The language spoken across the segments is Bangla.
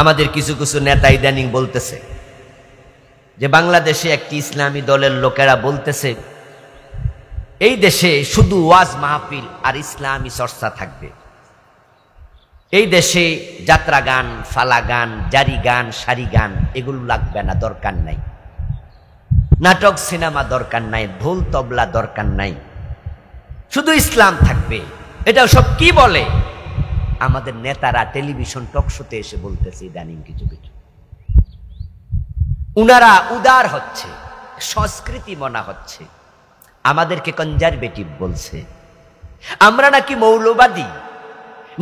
আমাদের কিছু কিছু নেতা ইদানিং বলতেছে যে বাংলাদেশে একটি ইসলামী দলের লোকেরা বলতেছে এই দেশে শুধু ওয়াজ মাহফিল আর ইসলামী চর্চা থাকবে, এই দেশে যাত্রা গান, ফালা গান, জারি গান, সারি গান এগুলো লাগবে না, দরকার নাই, নাটক সিনেমা দরকার নাই, ঢোল তবলা দরকার নাই, শুধু ইসলাম থাকবে। এটা সব কি বলে? আমাদের নেতারা টেলিভিশন টকশোতে এসে বলতেছে ইদানিং কিছু কিছু, উনারা উদার হচ্ছে, সংস্কৃতি মনা হচ্ছে, আমাদেরকে কনজারভেটিভ বলছে, আমরা নাকি মৌলবাদী।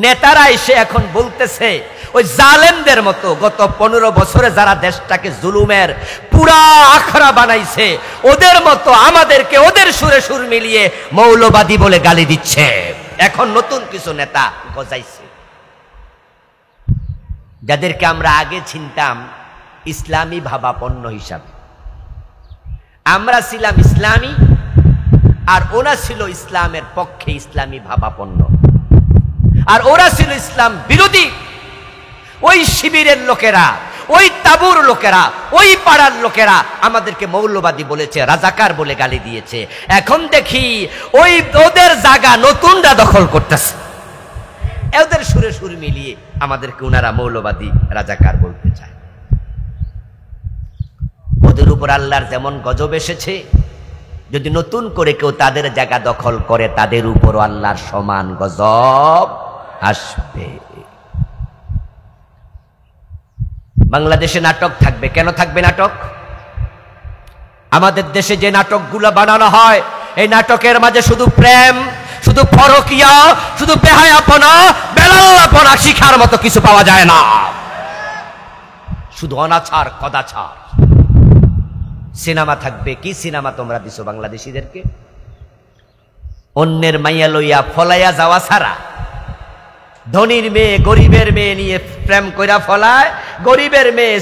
নেতারা এসে এখন বলতেছে ওই জালেমদের মতো গত 15 বছরে যারা দেশটাকে জুলুমের পুরা আখড়া বানাইছে ওদের মতো আমাদেরকে ওদের সুরে সুর মিলিয়ে মৌলবাদী বলে গালি দিচ্ছে। এখন নতুন কিছু নেতা গজাইছে, যাদেরকে আমরা আগে চিনতাম ইসলামী ভাবাপন্ন হিসাবে। আমরা ছিলাম ইসলামী আর ওরা ছিল ইসলামের পক্ষে ইসলামী ভাবাপন্ন, আর ওরা ছিল ইসলাম বিরোধী। ওই শিবিরের লোকেরা, ওই তাবুর লোকেরা, ওই পাড়ার লোকেরা আমাদেরকে মৌলবাদী বলেছে, রাজাকার বলে গালি দিয়েছে। এখন দেখি ওই ওদের জায়গা নতুনরা দখল করতেছে, ওদের সুরে সুর মিলিয়ে আমাদেরকে উনারা মৌলবাদী, রাজাকার বলতে চায়। ওদের উপর আল্লাহর যেমন গজব এসেছে, যদি নতুন করে কেউ তাদের জায়গা দখল করে তাদের উপরও আল্লাহর সমান গজব আসবে। বাংলাদেশে নাটক থাকবে, কেন থাকবে নাটক? আমাদের দেশে যে নাটকগুলো বানানো হয় এই নাটকের মাঝে শুধু প্রেম, শুধু পরকিয়া, শুধু বেহায়াপনা, বেলাল্লাপনা শিখার মতো কিছু পাওয়া যায় না, শুধু অনাচার কদাচার। সিনেমা থাকবে, কি সিনেমা তোমরা দিছো বাংলাদেশিদেরকে? অন্যের মাইয়া লইয়া ফলাইয়া যাওয়া ছাড়া, ধনীর মেয়ে গরিবের মেয়ে নিয়ে প্রেম কইরা ফলায়, গরিবের মেয়ে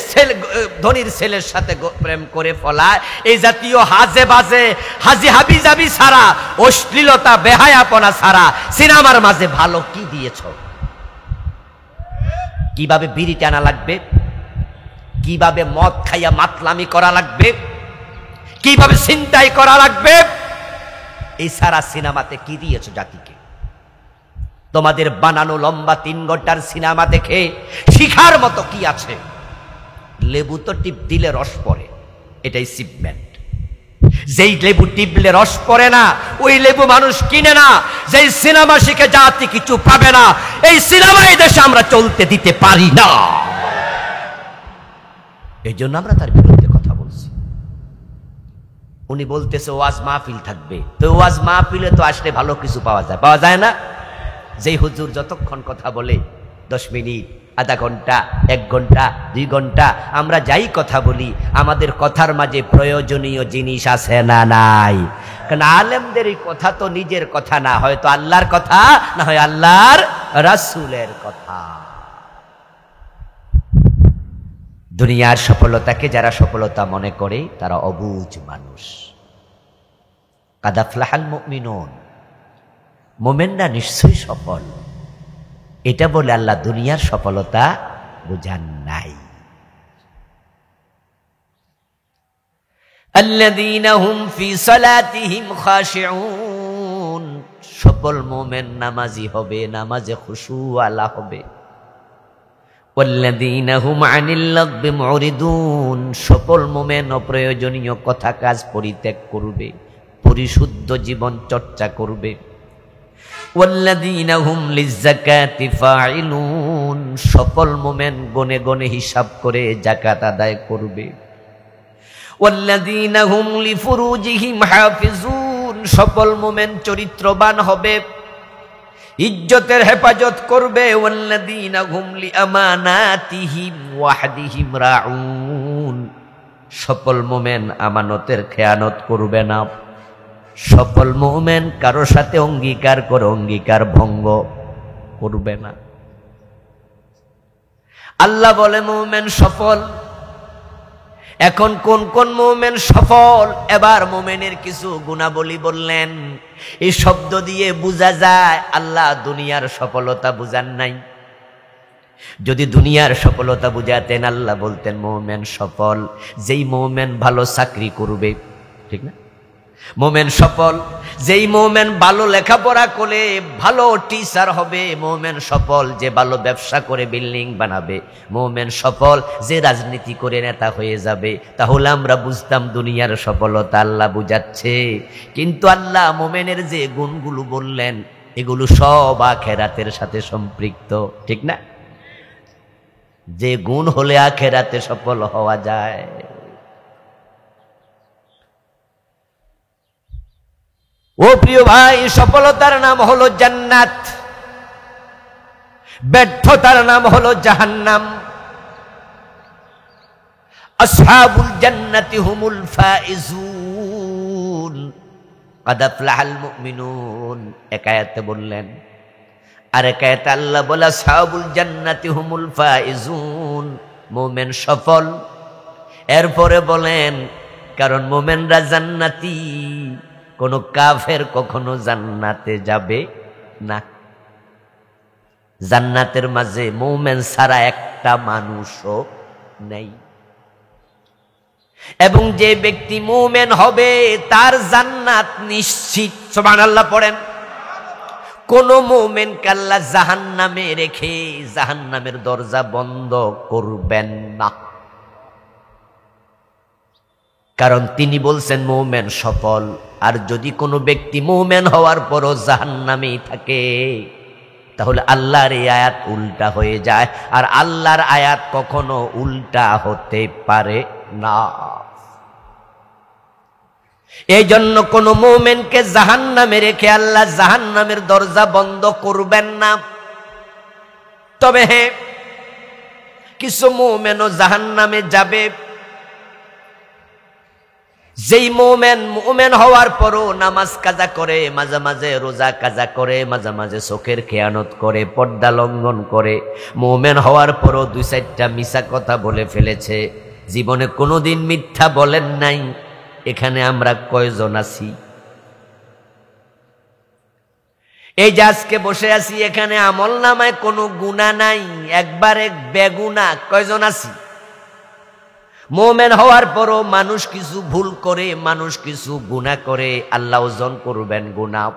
ধনীর ছেলের সাথে প্রেম করে ফলায়, এই জাতীয় হাজে বাজে হাজি হাবি জাবি ছাড়া, অশ্লীলতা বেহায়াপনা ছাড়া সিনেমার মাঝে ভালো কি দিয়েছ? কিভাবে বিড়ি টানা লাগবে, কিভাবে মদ খাইয়া মাতলামি করা লাগবে, কিভাবে ছিনতাই করা লাগবে, এই সারা সিনেমাতে কি দিয়েছ জাতিকে? তোমাদের বানানো লম্বা 3 ঘন্টার সিনেমা দেখে শিখার মতো কি আছে? লেবু তো টিপ দিলে রস পড়ে, এটাই সিপমেন্ট। যেই লেবু টিপলে রস পড়ে না ওই লেবু মানুষ কিনে না। যেই সিনেমা শিখে জাতি কিছু পাবে না, এই সিনেমা এই দেশে আমরা চলতে দিতে পারি না। এই জন্য আমরা তার বিরুদ্ধে কথা বলছি। উনি বলতেছে ওয়াজ মাহফিল থাকবে, তো ওয়াজ মাহফিলে তো আসলে ভালো কিছু পাওয়া যায়, পাওয়া যায় না? যেই হুজুর যতক্ষণ কথা বলে 10 মিনিট, আধা ঘন্টা, 1 ঘন্টা, 2 ঘন্টা, আমরা যাই কথা বলি আমাদের কথার মাঝে প্রয়োজনীয় জিনিস আছে না নাই? কারণ আলেমদের এই কথা তো নিজের কথা না, হয়তো আল্লাহর কথা, না হয় আল্লাহর রাসূলের কথা। দুনিয়ার সফলতাকে যারা সফলতা মনে করে তারা অবুঝ মানুষ। কাদ আফলাহাল মুমিনুন, মুমিনরা নিশ্চয়ই সফল, এটা বলে আল্লাহ দুনিয়ার সফলতা বুঝান নাই। আল্লাযীনা হুম ফি সালাতিহিম খাশিউন, সফল মুমিন নামাজি হবে, নামাজে খুশু আলা হবে। ওয়াল্লাযীনা হুম আনিল লাগবি মুরিদুন, সফল মুমিন অপ্রয়োজনীয় কথা কাজ পরিত্যাগ করবে, পরিশুদ্ধ জীবন চর্চা করবে। ওয়াল্লাযীনা হুম লিয-যাকাতি ফাইলুন, সফল মুমিন গনে গনে হিসাব করে যাকাত আদায় করবে। ওয়াল্লাযীনা হুম লিফুরুজিহিম হাফিজুন, সফল মুমিন চরিত্রবান হবে, ইজ্জতের হেফাজত করবে। ওয়াল্লাযীনা হুম লিআমানাতিহিম ওয়াহদিহিম রাউন, সফল মুমিন আমানতের খেয়ানত করবে না। সফল মুমিন কারো সাথে অঙ্গীকার করে অঙ্গীকার ভঙ্গ করবে না। আল্লাহ বলে মুমিন সফল। এখন কোন কোন মুমিন সফল? এবার মুমিনের কিছু গুণাবলী বললেন। এই শব্দ দিয়ে বোঝা যায় আল্লাহ দুনিয়ার সফলতা বুঝান নাই, যদি দুনিয়ার সফলতা বুঝাতেন আল্লাহ বলতেন মোমেন সফল যেই মোমেন ভালো চাকরি করবে, ঠিক না? মোমেন সফল যেই মোমেন ভালো লেখাপড়া করে ভালো টিচার হবে, মোমেন সফল যে ভালো ব্যবসা করে বিল্ডিং বানাবে, মোমেন সফল যে রাজনীতি করে নেতা হয়ে যাবে। তাহলে আমরা বুঝতাম দুনিয়ার সফলতা আল্লাহ বুঝাচ্ছে। কিন্তু আল্লাহ মোমেনের যে গুণগুলো বললেন এগুলো সব আখিরাতের সাথে সম্পৃক্ত, ঠিক না? যে গুণ হলে আখিরাতে সফল হওয়া যায়। ও প্রিয় ভাই, সফলতার নাম হলো জান্নাত, ব্যর্থতার নাম হলো জাহান্নাম। আসহাবুল জান্নাতি হুমুল ফাইজুন কাদ আফলাহাল মুমিনুন, এক আয়াতে বললেন। আর এক আয়াতে আল্লাহ বলে আসহাবুল জান্নাতি হুমুল ফাইজুন, মুমিন সফল। এরপরে বলেন কারণ মুমিনরা জান্নাতি, কোন কাফের কখনো জান্নাতে যাবে না। জান্নাতের মাঝে মুমিন ছাড়া একটা মানুষও নেই। এবং যে ব্যক্তি মুমিন হবে তার জান্নাত নিশ্চিত। সুবহানাল্লাহ পড়েন। কোন মুমিনকে আল্লাহ জাহান্নামে রেখে জাহান্নামের দরজা বন্ধ করবেন না, কারণ তিনি বলছেন মুমিন সফল। আর যদি কোনো ব্যক্তি মুমিন হওয়ার পরও জাহান্নামেই থাকে তাহলে আল্লাহর এই আয়াত উল্টা হয়ে যায়। আর আল্লাহর আয়াত কখনো উল্টা হতে পারে না। এই জন্য কোন মুমিনকে জাহান্নামে রেখে আল্লাহ জাহান্নামের দরজা বন্ধ করবেন না। তবে হ্যাঁ, কিছু মুমিনও জাহান্নামে যাবে। যেই মুমিন হওয়ার পরও নামাজ কাজা করে, মাঝে মাঝে রোজা কাজা করে, মাঝে মাঝে চোখের খেয়ানত করে, পর্দা লঙ্ঘন করে, মুমিন হওয়ার পরও দুই চারটা মিছা কথা বলে ফেলেছে, জীবনে কোনোদিন মিথ্যা বলেন নাই, এখানে আমরা কয়জন আছি? এই যে আজকে বসে আছি, এখানে আমল নামায় কোনো গুনাহ নাই, একবারে বেগুনা। কয়জন আছি? মুমিন হওয়ার পরও মানুষ কিছু ভুল করে, মানুষ কিছু গুনাহ করে, আল্লাহ ওজন করবেন গুনাহ।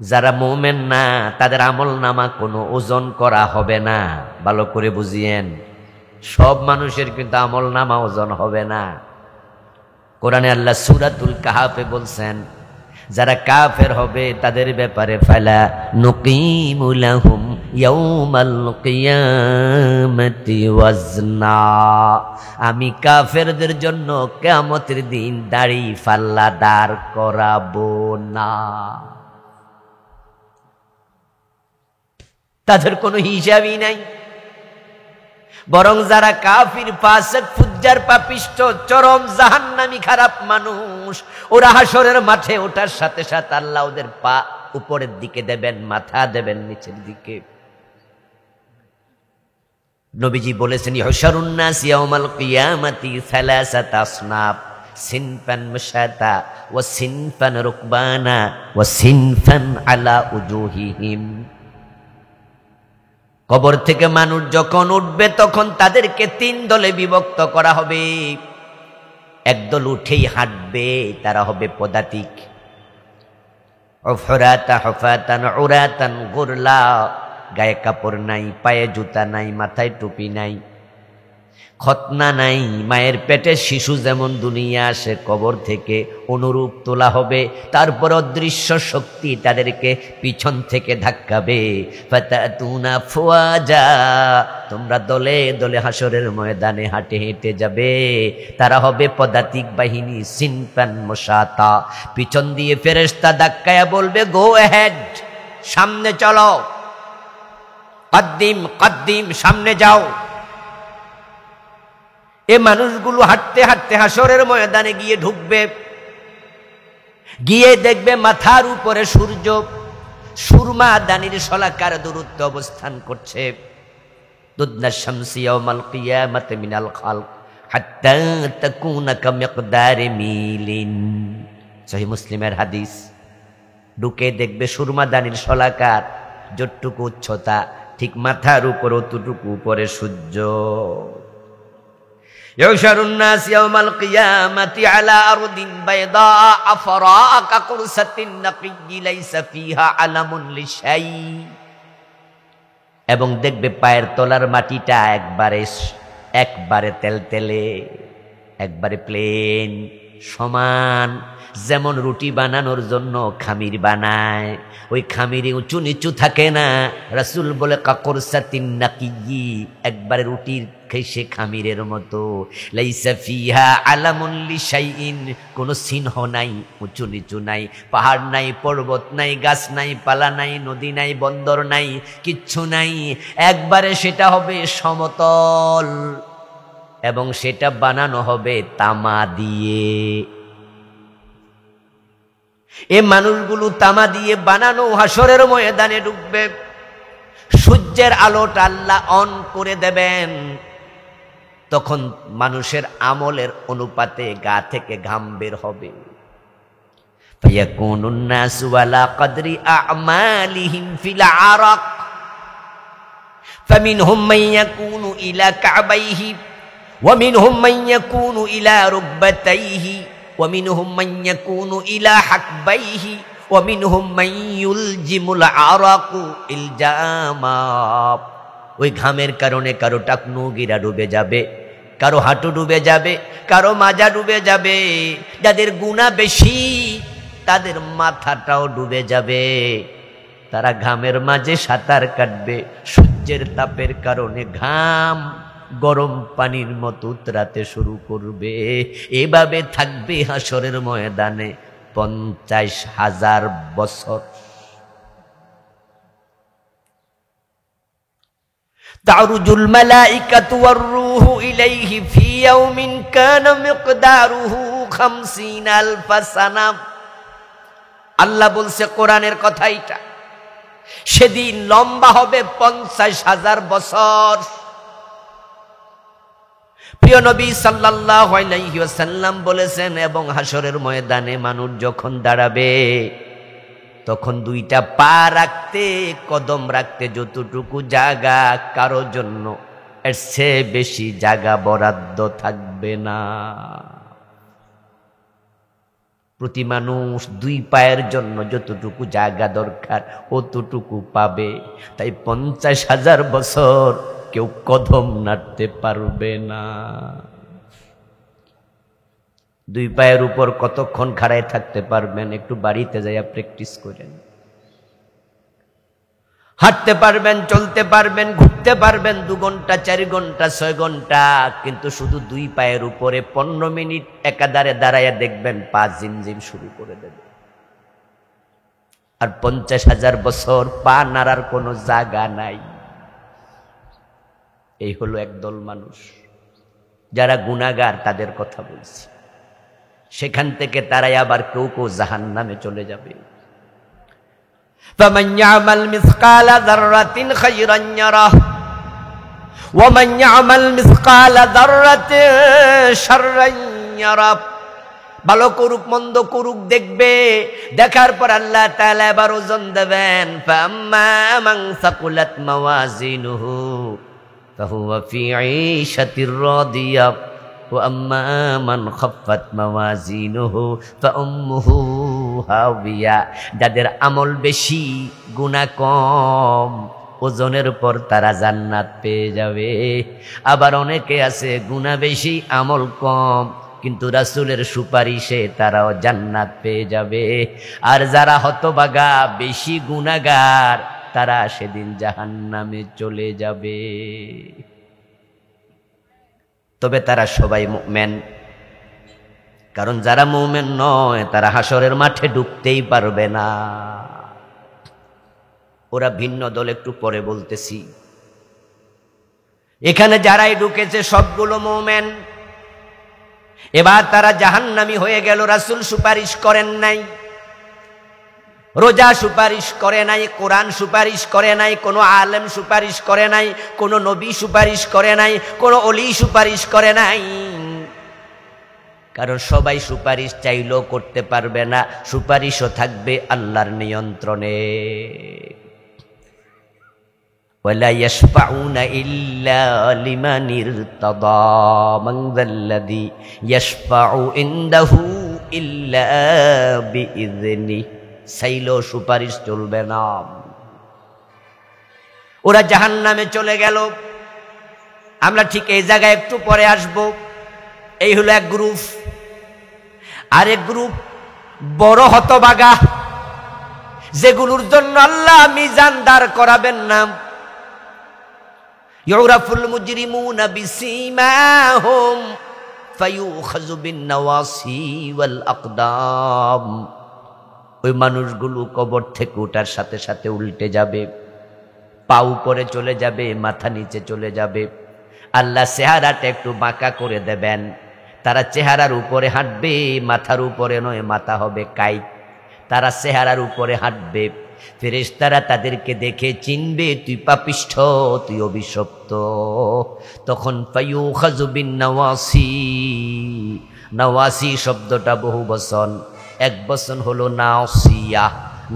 যারা মুমিন না তাদের আমল নামা কোনো ওজন করা হবে না। ভালো করে বুঝিয়েন, সব মানুষের কিন্তু আমল নামা ওজন হবে না। কোরআনে আল্লাহ সূরাতুল কাহাফে বলছেন যারা কাফের হবে তাদের ব্যাপারে ফালা নুকিমু লাহুম ইয়াউমাল কিয়ামাতি ওয়াজনা, আমি কাফেরদের জন্য কিয়ামতের দিন দাড়ি ফাল্লা দাঁড় করাবো না। তাদের কোনো হিসাবই নাই। বরং যারা কাফির, ফাসিক, ফুজ্জার, পাপিষ্ঠ, চরম জাহান্নামী খারাপ মানুষ, ওরা হাসরের মাঠে ওঠার সাথে সাথে আল্লাহ ওদের পা উপরের দিকে দেবেন, মাথা দেবেন নিচের দিকে। নবীজি বলেছেন ইহশারুন নাস ইয়াউমাল কিয়ামাতি সালাসাতা আসনাফ, সিনফান মুশাতা ওয়া সিনফান রুকবানা ওয়া সিনফান আলা উজুহিহিম। কবর থেকে মানুষ যখন উঠবে তখন তাদেরকে তিন দলে বিভক্ত করা হবে। একদল উঠেই হাঁটবে, তারা হবে পদাতিক। উফরাতা হুফাতান উরাতান গুরলা, গায়ে কাপড় নাই, পায়ে জুতা নাই, মাথায় টুপি নাই, খতনা নাই, মায়ের পেটে শিশু যেমন দুনিয়া আসে কবর থেকে অনুরূপ তোলা হবে। তারপর অদৃশ্য শক্তি তাদেরকে পিছন থেকে ধাক্কাবে। ফাতাতুনা ফুয়াজা, তোমরা দলে দলে হাসরের ময়দানে হাঁটে হেঁটে যাবে। তারা হবে পদাতিক বাহিনী, সিনফান মুশাতা। পিছন দিয়ে ফেরেশতা ধাক্কায়া বলবে গো অ্যাহেড, সামনে চলো, কদ্দিম কদ্দিম, সামনে যাও। এ মানুষগুলো হাঁটতে হাঁটতে হাসরের ময়দানে গিয়ে ঢুকবে। গিয়ে দেখবে মাথার উপরে সূর্য সুরমা দানির শলাকার দূরত্বে অবস্থান করছে। দুদনা শামসি ইয়াউমাল কিয়ামাতি মিনাল খালক হাত্তা তাকুনা কামিকদারি মিলিন, সহিহ মুসলিমের হাদিস। ঢুকে দেখবে সুরমা দানির শলাকার যতটুকু উচ্চতা ঠিক মাথার উপর অতটুকু উপরে সূর্য। ইউশারুন নাস ইয়াওমাল কিয়ামাতি আলা আরদিন বাইদা আফরা কাকুরসাতিন নাকিয়্যি লাইসা ফিহা আলামুন লিশাই। এবং দেখবে পায়ের তলার মাটিটা একবারে তেলতেলে, একবারে প্লেন, সমান। যেমন রুটি বানানোর জন্য খামির বানায়, ওই খামিরে উঁচু নিচু থাকে না। রাসূল বলে কাকুরসাতিন নাকিয়্যি, একবারে রুটির খেসে খামিরের মতো। লাইসা ফিহা আলামুন লিশাইইন, কোনো চিহ্ন নাই, উঁচু নিচু নাই, পাহাড় নাই, পর্বত নাই, গাছ নাই, পালা নাই, নদী নাই, বন্দর নাই, কিচ্ছু নাই। একবারে সেটা হবে সমতল, এবং সেটা বানানো হবে তামা দিয়ে। এ মানুষগুলো তামা দিয়ে বানানো হাসরের ময়দানে ঢুকবে। সূর্যের আলোটা আল্লাহ অন করে দেবেন, তখন মানুষের আমলের অনুপাতে গা থেকে ঘাম বের হবে। ফায়াকুনুন নাসু আলা কদরি আমালিহিম ফিল আরাক ফামিনহুম মান ইয়াকুনু ইলা কাবাইহি ওয়া মিনহুম মান ইয়াকুনু ইলা রুকবাতাইহি ওয়া মিনহুম মান ইয়াকুনু ইলা হাকবাইহি ওয়া মিনহুম মান ইউলজিমুল আরাকু ইলজামা। ওই ঘামের কারণে কারো টাকনু গিরা ডুবে যাবে, কারো হাঁটু ডুবে যাবে, কারো মাজা ডুবে যাবে। যাদের গুনাহ বেশি তাদের মাথাটাও ডুবে যাবে। তারা ঘামের মাঝে সাঁতার কাটবে। সূর্যের তাপের কারণে ঘাম গরম পানির মতো উতরাতে শুরু করবে। এভাবে থাকবে হাসরের ময়দানে 50,000 বছর। তারুজুল মালাইকাতু ওয়ার রূহু ইলাইহি ফি ইয়াউমিন কানা মিকদারুহু 50,000 সানা। আল্লাহ বলছে, কোরআনের কথা এটা, সেদিন লম্বা হবে 50,000 বছর। প্রিয় নবী সাল্লাল্লাহু আলাইহি ওয়াসাল্লাম বলেছেন, এবং হাসরের ময়দানে মানুষ যখন দাঁড়াবে তখন দুইটা পা রাখতে, কদম রাখতে যতটুকু জায়গা কারো জন্য এর চেয়ে বেশি জায়গা বরাদ্দ থাকবে না। প্রতি মানুষ দুই পায়ের জন্য যতটুকু জায়গা দরকার অতটুকু পাবে। তাই 50,000 বছর কেউ কদম নাড়তে পারবে না। দুই পায়ের উপর কতক্ষণ খাড়ায় থাকতে পারবেন? একটু বাড়িতে যাইয়া প্র্যাকটিস করেন। হাঁটতে পারবেন, চলতে পারবেন, ঘুরতে পারবেন 2 ঘন্টা, 4 ঘন্টা, 6 ঘন্টা, কিন্তু শুধু দুই পায়ের উপরে 15 মিনিট একাধারে দাঁড়াইয়া দেখবেন পা জিমজিম শুরু করে দেবে। আর 50,000 বছর পা নাড়ার কোনো জায়গা নাই। এই হলো একদল মানুষ, যারা গুনাহগার, তাদের কথা বলছি। সেখান থেকে তারাই আবার কেউ কেউ জাহান্নামে চলে যাবে। ফামান ইয়ামাল মিসকালা যাররাতিন খায়রান ইয়ারাহ ওয়া মান ইয়ামাল মিসকালা যাররাতিন শাররান ইয়ারাহ। ভালো করুক মন্দ করুক দেখবে, দেখার পর আল্লাহ তাআলা এবার ওজন দেবেন। ফাম্মা মান সাকুলাত মাওয়াজিনুহু ফাহুয়া ফি ঈশাতির রাদিয়াহ ওয়া আম্মা মান খাফফাত মাওয়াজিনুহু ফাউম্মুহু হাওিয়া। যাদের আমল বেশি গুনাহ কম, ওজনের পর তারা জান্নাত পেয়ে যাবে। আবার অনেকে আছে গুনাহ বেশি আমল কম, কিন্তু রাসূলের সুপারিশে তারাও জান্নাত পেয়ে যাবে। আর যারা হতভাগা বেশি গুনাহগার, তারা সেদিন জাহান্নামে চলে যাবে। তবে তারা সবাই মুমিন, কারণ যারা মুমিন নয় তারা হাসরের মাঠে ঢুকতেই পারবে না। ওরা ভিন্ন দল, একটু পরে বলতেছি। এখানে যারাই ঢুকেছে সবগুলো মুমিন। এবার তারা জাহান্নামী হয়ে গেল। রাসূল সুপারিশ করেন নাই, রোজা সুপারিশ করে নাই, কোরআন সুপারিশ করে নাই, কোনো আলেম সুপারিশ করে নাই, কোনো নবী সুপারিশ করে নাই, কোনো ওলি সুপারিশ করে নাই। কারণ সবাই সুপারিশ চাইলেও করতে পারবে না, সুপারিশও থাকবে আল্লাহর নিয়ন্ত্রণে। ওয়ালা ইয়াশফাউনা ইল্লা লিমান ইরতাদা মান যাল্লাযী ইয়াশফাউ ইনদাহু ইল্লা বিইযনি। চাইলেও সুপারিশ চলবে না। ওরা জাহান্নামে চলে গেল। আমরা ঠিক এই জায়গায় একটু পরে আসব। এই হলো এক গ্রুপ। আরেক গ্রুপ বড় হতভাগা, যেগুলোর জন্য আল্লাহ মিজান দাঁড় করাবেন না। ইউরাফুল মুজরিমুনা বিসীমাহুম ফায়ুখাযু বিন-নাওয়াসি ওয়াল আকদাম। ওই মানুষগুলো কবর থেকে ওঠার সাথে সাথে উল্টে যাবে, পা উপরে চলে যাবে, মাথা নিচে চলে যাবে। আল্লাহ চেহারাটা একটু বাঁকা করে দেবেন। তারা চেহারার উপরে হাঁটবে, মাথার উপরে নয়, মাথা হবে কাইত। তারা চেহারার উপরে হাঁটবে। ফেরেশতারা তাদেরকে দেখে চিনবে, তুই পাপিষ্ঠ, তুই অভিশপ্ত। তখন ফায়ুখাযু বিন-নাওয়াসি। নাওয়াসি শব্দটা বহু বচন, এক বচন হলো নাওসিয়া।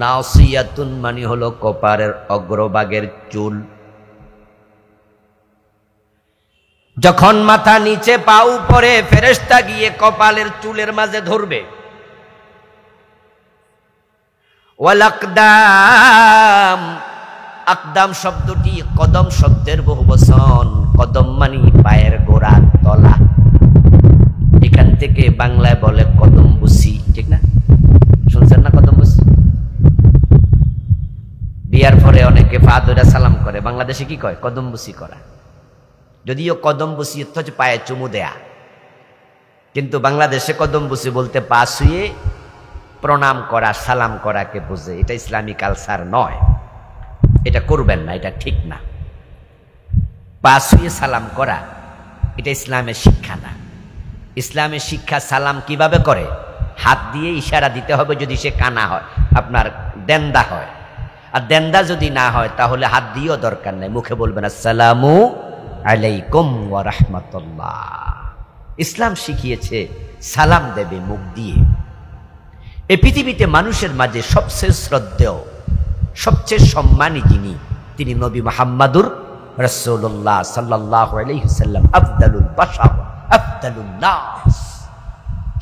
নাওসিয়াতুন মানে হলো কপারের অগ্রভাগের চুল। যখন মাথা নিচে পা উপরে, ফেরেশতা গিয়ে কপালের চুলের মাঝে ধরবে। ওয়াল আকদাম, আকদাম শব্দটি কদম শব্দের বহুবচন। কদম মানে পায়ের গোড়ার তলা। এখান থেকে বাংলায় বলে কদম বুসি, ঠিক না? শুনছেন না কদম বুসি? বিয়ার পরে অনেকে পা ধরে সালাম করে। বাংলাদেশে কি কয়? কদম বুসি করা। যদিও কদম বুসি হচ্ছে পায়ে চুমু দেয়া, কিন্তু বাংলাদেশে কদম বুসি বলতে পা ছুঁয়ে প্রণাম করা, সালাম করাকে বোঝে। এটা ইসলামী কালচার নয়, এটা করবেন না, এটা ঠিক না। পা ছুঁয়ে সালাম করা এটা ইসলামের শিক্ষা না। ইসলামের শিক্ষা সালাম কিভাবে করে? হাত দিয়ে ইশারা দিতে হবে যদি সে কানা হয়, আপনার দেন্দা হয়। আর দেন্দা যদি না হয় তাহলে হাত দিয়েও দরকার নাই, মুখে বলবেন আসসালামু আলাইকুম ওয়া রাহমাতুল্লাহ। ইসলাম শিখিয়েছে সালাম দেবে মুখ দিয়ে। এই পৃথিবীতে মানুষের মাঝে সবচেয়ে শ্রদ্ধেয়, সবচেয়ে সম্মানী যিনি, তিনি নবী মুহাম্মাদুর রাসূলুল্লাহ সাল্লাল্লাহু আলাইহি ওয়াসাল্লাম। আফদালুল বাশার, আফদালুন নাস,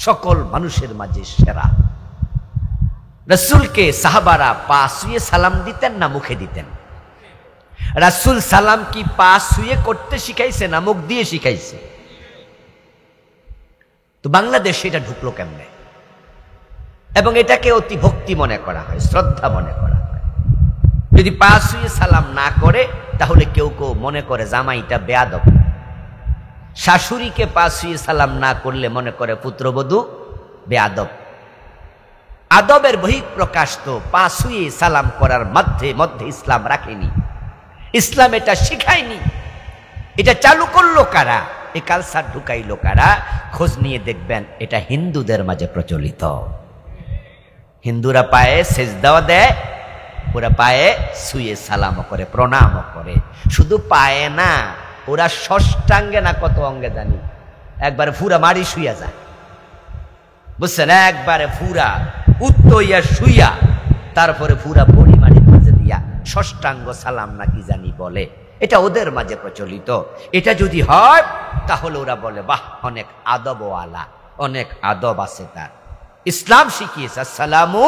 সকল মানুষের মাঝে সেরা। রাসূলকে সাহাবারা পা ছুঁয়ে সালাম দিতেন না মুখে দিতেন? রাসূল সালাম কি পা ছুঁয়ে করতে শিখাইছে না মুখ দিয়ে শিখাইছে? তো বাংলাদেশে এটা ঢুকলো কেমনে? এবং এটাকে অতি ভক্তি মনে করা হয়, শ্রদ্ধা মনে করা হয়। যদি পা ছুঁয়ে সালাম না করে তাহলে কেউ কেউ মনে করে জামাইটা বেয়াদব। শাশুড়িকে পা ছুঁয়ে সালাম না করলে মনে করে পুত্রবধূ বেয়াদব। আদবের বহিঃপ্রকাশ তো পা ছুঁয়ে সালাম করার মধ্যে মধ্যে ইসলাম রাখেনি। ইসলাম এটা শিখায়নি। এটা চালু করলো কারা? এই কালচার ঢুকাইলো কারা? খোঁজ নিয়ে দেখবেন এটা হিন্দুদের মাঝে প্রচলিত। হিন্দুরা পায়ে সেজদাও দেয়, ওরা পায়ে ছুঁয়ে সালামও করে, প্রণামও করে। শুধু পায়ে না, ওরা ষষ্ঠাঙ্গে না কত অঙ্গে জানি একবারে ফুরা মারি শুইয়া যায়, বুঝছেন? একবারে ফুরা উত্তইয়া শুইয়া, তারপরে ফুরা বড়ি মাটির মাঝে দিয়া ষষ্ঠাঙ্গ সালাম নাকি জানি বলে। এটা ওদের মাঝে প্রচলিত। এটা যদি হয় তাহলে ওরা বলে বাহ, অনেক আদবওয়ালা, অনেক আদব আছে তার। ইসলাম শিখিয়েছে আসসালামু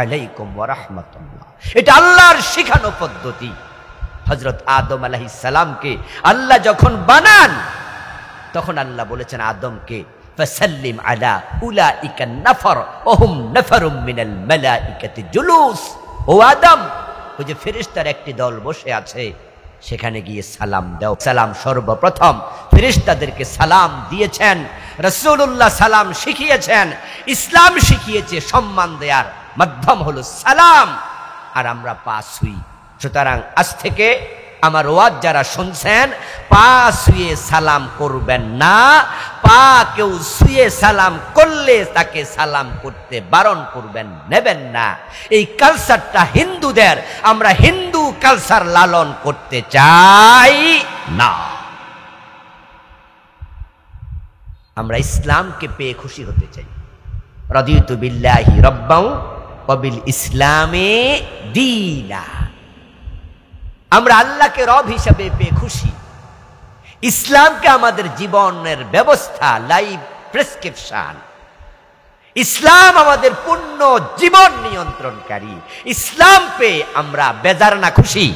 আলাইকুম ওয়া রাহমাতুল্লাহ। এটা আল্লাহর শিখানো পদ্ধতি। হযরত আদম আলাইহিস সালামকে আল্লাহ যখন বানান তখন আল্লাহ বলেছেন আদমকে ফাসাল্লিম আলা উলাইকা নাফার ওয়া হুম নাফারুম মিনাল মালাইকাতি জুলুস। ও আদম, ওই যে ফেরেশতার একটি দল বসে আছে, সেখানে গিয়ে সালাম দাও। সালাম সর্বপ্রথম ফেরেশতাদেরকে সালাম দিয়েছেন রাসূলুল্লাহ, সালাম শিখিয়েছেন। ইসলাম শিখিয়েছে সম্মান দেওয়ার মাধ্যম হলো সালাম, আর আমরা পা ছুঁই। সুতরাং আজ থেকে আমার ওয়াজ যারা শুনছেন, পা ছুঁয়ে সালাম করবেন না। পা কেউ ছুঁয়ে সালাম করলে তাকে সালাম করতে বারণ করবেন, নেবেন না। এই কালচারটা হিন্দুদের, আমরা হিন্দু কালচার লালন করতে চাই না। আমরা ইসলামকে পেয়ে খুশি হতে চাই। রাদিতু বিল্লাহি রাব্বাও ওয়া বিল ইসলামি দীনা। আমরা আল্লাহকে রব হিসাবে পেয়ে খুশি। ইসলামকে আমাদের জীবনের ব্যবস্থা, লাইফ প্রেসক্রিপশন। ইসলাম আমাদের পূর্ণ জীবন নিয়ন্ত্রণকারী। ইসলাম পেয়ে আমরা বেজার না খুশি?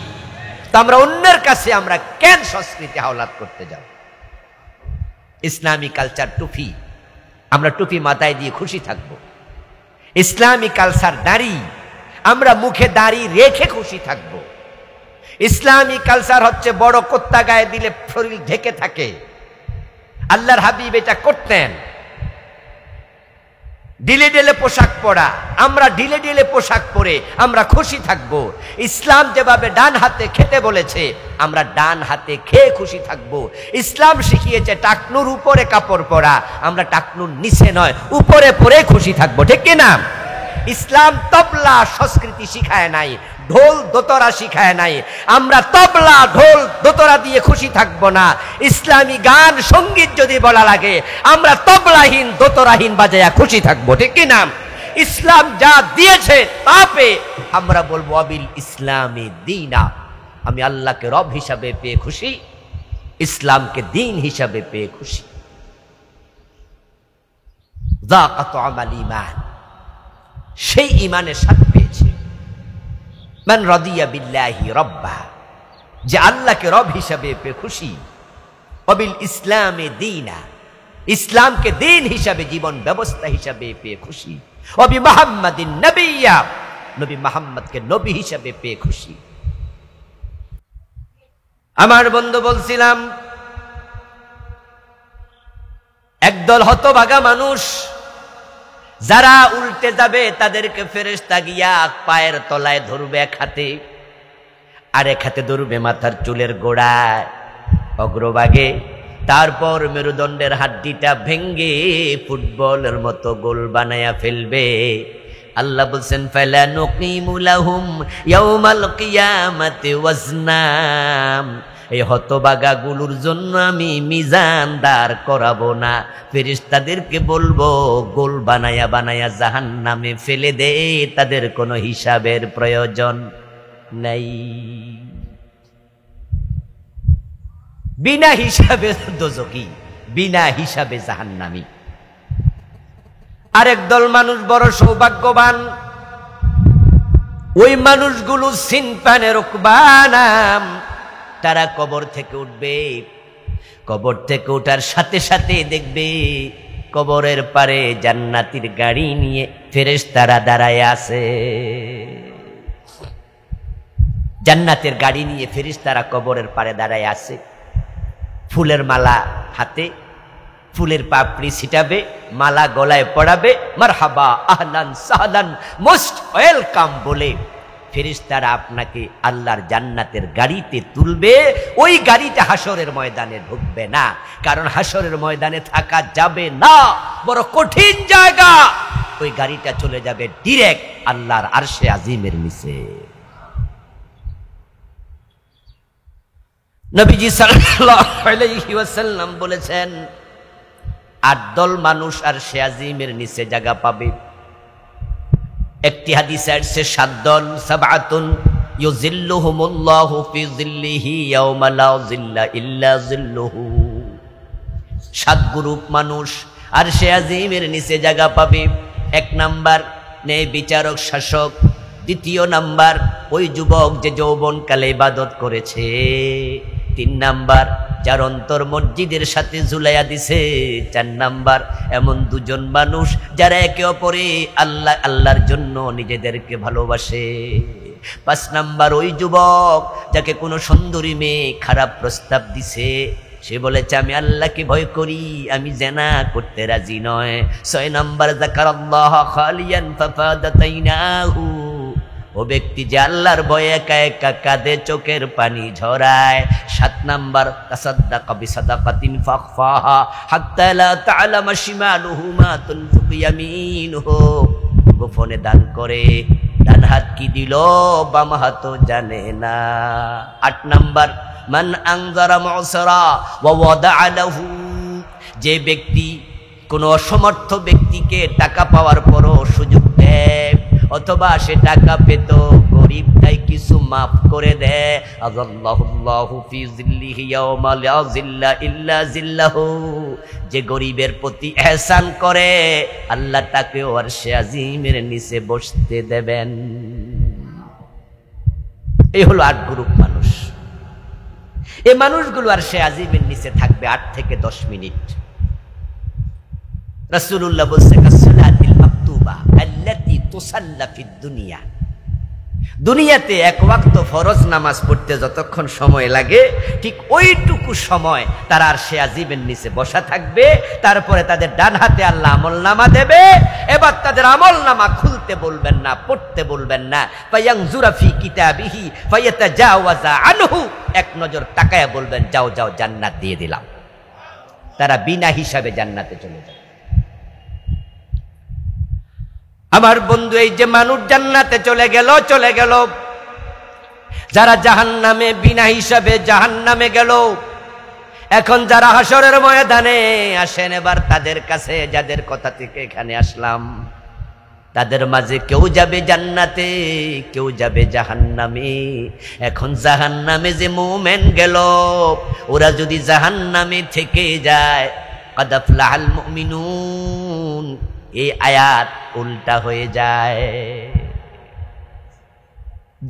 তো আমরা অন্যের কাছে আমরা কেন সংস্কৃতি হাওলাত করতে যাব? ইসলামী কালচার টুপি, আমরা টুপি মাথায় দিয়ে খুশি থাকব। ইসলামী কালচার দাড়ি, আমরা মুখে দাড়ি রেখে খুশি থাকব। ইসলামী কালচার হচ্ছে বড় কুত্তা গায়ে দিলে শরীর ঢেকে থাকে। আল্লাহর হাবিব এটা করতেন। ঢিলে ঢিলে পোশাক পরা, আমরা ঢিলে ঢিলে পোশাক পরে আমরা খুশি থাকব। ইসলাম যেভাবে ডান হাতে খেতে বলেছে, আমরা ডান হাতে খেয়ে খুশি থাকব। ইসলাম শিখিয়েছে টাকনুর উপরে কাপড় পরা, আমরা টাকনুর নিচে নয় উপরে পরে খুশি থাকবো, ঠিক কিনা? ইসলাম তবলা সংস্কৃতি শিখায় নাই, ঢোল দোতরা শিখায় নাই। আমরা তবলা ঢোল দোতরা দিয়ে খুশি থাকবো না। ইসলামী গান সঙ্গীত যদি বলা লাগে, আমরা তবলাহীন দোতরাহীন বাজায়া খুশি থাকবো, ঠিক কিনা? ইসলাম যা দিয়েছে তাপে আমরা বলবো অবিল ইসলামে দীনা, আমি আল্লাহকে রব হিসাবে পেয়ে খুশি, ইসলামকে দিন হিসাবে পেয়ে খুশি। যাকাত আমাল ঈমান, সেই ঈমানের স্বাদ পেয়েছে। মান রাদিয়া বিল্লাহি রাব্বা, যে আল্লাহকে রব হিসাবে পেয়ে খুশি। অবিল ইসলামে দীনা, ইসলামকে দিন হিসাবে জীবন ব্যবস্থা হিসাবে পেয়ে খুশি। অবি মুহাম্মাদিন নবিয়্যা, নবী মুহাম্মদকে নবী হিসাবে পেয়ে খুশি। আমার বন্ধু বলছিলাম, একদল হতভাগা মানুষ যারা উল্টে যাবে তাদেরকে ফেরেশতা গিয়া পায়ের তলায় ধরবে এক হাতে, আর এক হাতে ধরবে মাথার চুলের গোড়ায় অগ্রভাগে, তারপর মেরুদণ্ডের হাড্ডিটা ভেঙ্গে ফুটবলের মতো গোল বানায়া ফেলবে। আল্লাহ বলছেন ফালা নুকিমু লাহুম ইয়াউমাল কিয়ামাতি ওয়াজনা, এই হতভাগা গুলোর জন্য আমি মিজান দাঁড় করাবো না, ফেরেশতাদেরকে বলবো গোল বানায়া বানায়া জাহান্নামে ফেলে দে, তাদের কোনো হিসাবের প্রয়োজন নাই। বিনা হিসাবে দোজখী, বিনা হিসাবে জাহান্নামী। আরেক দল মানুষ বড় সৌভাগ্যবান, ওই মানুষগুলো সিনফানে রুকবানাম, তারা কবর থেকে উঠবে, কবর থেকে ওঠার সাথে সাথে দেখবে কবরের পারে জান্নাতের গাড়ি নিয়ে ফেরেশতারা দাঁড়ায় আছে। জান্নাতের গাড়ি নিয়ে ফেরেশতারা কবরের পারে দাঁড়ায় আছে। ফুলের মালা হাতে, ফুলের পাপড়ি ছিটাবে, মালা গলায় পড়াবে, মারহাবা আহলান সাহলান মোস্ট ওয়েলকাম বলে ফেরেশতারা আপনাকে আল্লাহর জান্নাতের গাড়িতে তুলবে। ওই গাড়িটা হাসরের ময়দানে ঢুকবে না, কারণ হাসরের ময়দানে থাকা যাবে না, বড় কঠিন জায়গা। ওই গাড়িটা চলে যাবে ডিরেক্ট আল্লাহর আরশে আজিমের নিচে। নবীজি সাল্লাল্লাহু আলাইহি ওয়াসাল্লাম বলেছেন, ৮ দল মানুষ আরশে আজিমের নিচে জায়গা পাবে। একটি হাদিসে আসছে ৭ দল, সাবআতুন ইউযিল্লুহুমুল্লাহু ফি যিল্লিহি ইয়াওমা লা যিল্লা ইল্লা যিল্লুহু। ৭ গ্রুপ মানুষ আরশে আজিমের নিচে জায়গা পাবে। ১ নাম্বার ন্যায় বিচারক শাসক, ২য় নাম্বার ওই যুবক যে যৌবনকালে ইবাদত করেছে, ৩ নাম্বার যার অন্তর মসজিদের সাথে ঝুলাইয়া দিছে, ৪ নাম্বার এমন ২ মানুষ যারা একে অপরে আল্লাহর জন্য নিজেদেরকে ভালোবাসে, ৫ নাম্বার ওই যুবক যাকে কোনো সুন্দরী মেয়ে খারাপ প্রস্তাব দিছে, সে বলেছে আমি আল্লাহকে ভয় করি, আমি জিনা করতে রাজি নয়। ৬ নাম্বার যাকারাল্লাহ খালিয়ান ফাফাদাত আইনাহু, ও ব্যক্তি যে আল্লাহর ভয়ে একা একা কাঁদে, চোখের পানি ঝরায়। ৭ নাম্বার তাসাদ্দাকা বিসাদাকাতিন ফাখফাহা হাত্তা লা তা'লামা শিমালুহু মা তুনফিকু ইয়ামিনুহু, গোপনে দান করে, ডান হাত কি দিল বাম হাতও জানে না। ৮ নাম্বার মান আনজারা মুসরা ওয়া ওয়াদা'a লাহু, যে ব্যক্তি কোনো অসমর্থ ব্যক্তিকে টাকা পাওয়ার পরও সুযোগ দেয় অথবা সে টাকা পেত, গরিবটাই কিছু মাফ করে দেয়। আযাল্লাহুল্লাহু ফি যিল্লিহি ইয়াওমা লা যিল্লা ইল্লা যিল্লাহু, যে গরিবের প্রতি ইহসান করে আল্লাহ তাকে আরশে আজিমের নিচে বসতে দেবেন। এই হলো 8 গ্রুপ মানুষ। এই মানুষগুলো আরশে আজিমের নিচে থাকবে 8 থেকে 10 মিনিট। রাসূলুল্লাহ বলছে কাসসালাতিল মাকতুবা আল্লাতী তুসাল্লা ফিদ দুনিয়া, দুনিয়াতে 1 ওয়াক্ত ফরজ নামাজ পড়তে যতক্ষণ সময় লাগে ঠিক ওইটুকু সময় তারা আরশে আজিমের নিচে বসা থাকবে। তারপরে তাদের ডান হাতে আল্লাহ আমলনামা দেবে। এবার তাদের আমলনামা খুলতে বলবেন না, পড়তে বলবেন না। ফায়ানজুরা ফি কিতাবিহি ফায়াতাজাওয়াজা আনহু, এক নজর তাকায়া বলবেন যাও যাও জান্নাত দিয়ে দিলাম। তারা বিনা হিসাবে জান্নাতে চলে যাবে। আমার বন্ধু, এই যে মানুষ জান্নাতে চলে গেল, যারা জাহান্নামে বিনা হিসাবে জাহান্নামে গেল, এখন যারা হাসরের ময়দানে আসেন, এবার তাদের কাছে যাদের কথা থেকে এখানে আসলাম, তাদের মাঝে কেউ যাবে জান্নাতে, কেউ যাবে জাহান্নামে। এখন জাহান্নামে যে মুমিন গেল, ওরা যদি জাহান্নামে থেকে যায়, কাদ আফলাহাল মুমিনুন, এই আয়াত উল্টা হয়ে যায়।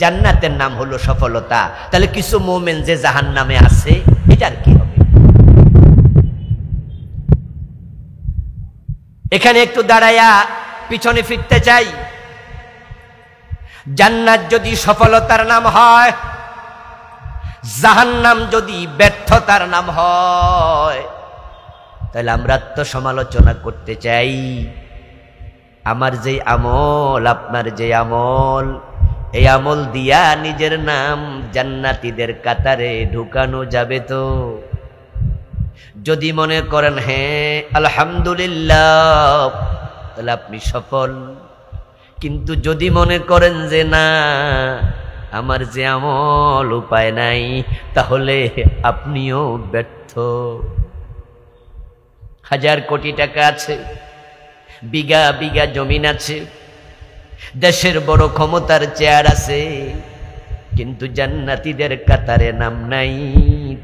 জান্নাতের নাম হলো সফলতা। তাহলে কিছু মুমিন যে জাহান্নামে আছে, এটার কি হবে? এখানে একটু দাঁড়ায়া পিছনে ফিরতে চাই। জান্নাত যদি সফলতার নাম হয়, জাহান্নাম যদি ব্যর্থতার নাম হয়, তাহলে আমরা আত্মসমালোচনা করতে চাই। আমার যে আমল, আপনার যে আমল, এই আমল দিয়া নিজের নাম জান্নাতীদের কাতারে ঢুকানো যাবে তো? যদি মনে করেন হ্যাঁ আলহামদুলিল্লাহ, তাহলে আপনি সফল। কিন্তু যদি মনে করেন যে না, আমার যে আমল উপায় নাই, তাহলে আপনিও ব্যর্থ। 1000 কোটি টাকা আছে, বিঘা বিঘা জমিন আছে, দেশের বড় ক্ষমতার চেয়ার আছে, কিন্তু জান্নাতীদের কাতারে নাম নাই,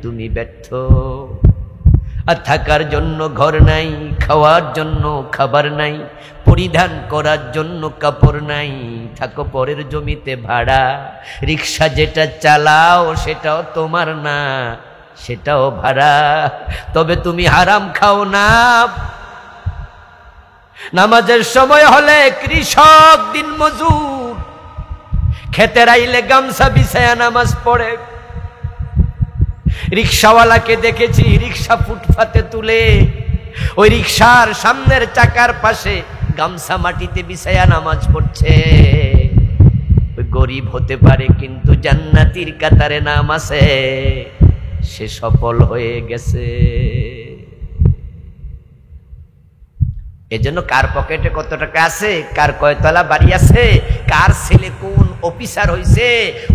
তুমি ব্যর্থ। আর থাকার জন্য ঘর নাই, খাওয়ার জন্য খাবার নাই, পরিধান করার জন্য কাপড় নাই, থাকো পরের জমিতে ভাড়া। রিক্সা যেটা চালাও সেটাও তোমার না, সেটাও ভাড়া। তবে তুমি হারাম খাও না। নামাজের সময় হলে কৃষক দিন মজুর খেতে আইলে গামছা বিছায়া নামাজ পড়ে। রিক্সাওয়ালাকে দেখেছি রিক্সা ফুটপাতে তুলে ওই রিক্সার সামনের চাকার পাশে গামছা মাটিতে বিছায়া নামাজ পড়ছে। ওই গরিব হতে পারে, কিন্তু জান্নাতীর কাতারে নাম আছে, সে সফল হয়ে গেছে। এজন্য কার পকেটে কত টাকা আছে, কার কয়তলা বাড়ি আছে, কার ছেলে কোন অফিসার হইছে,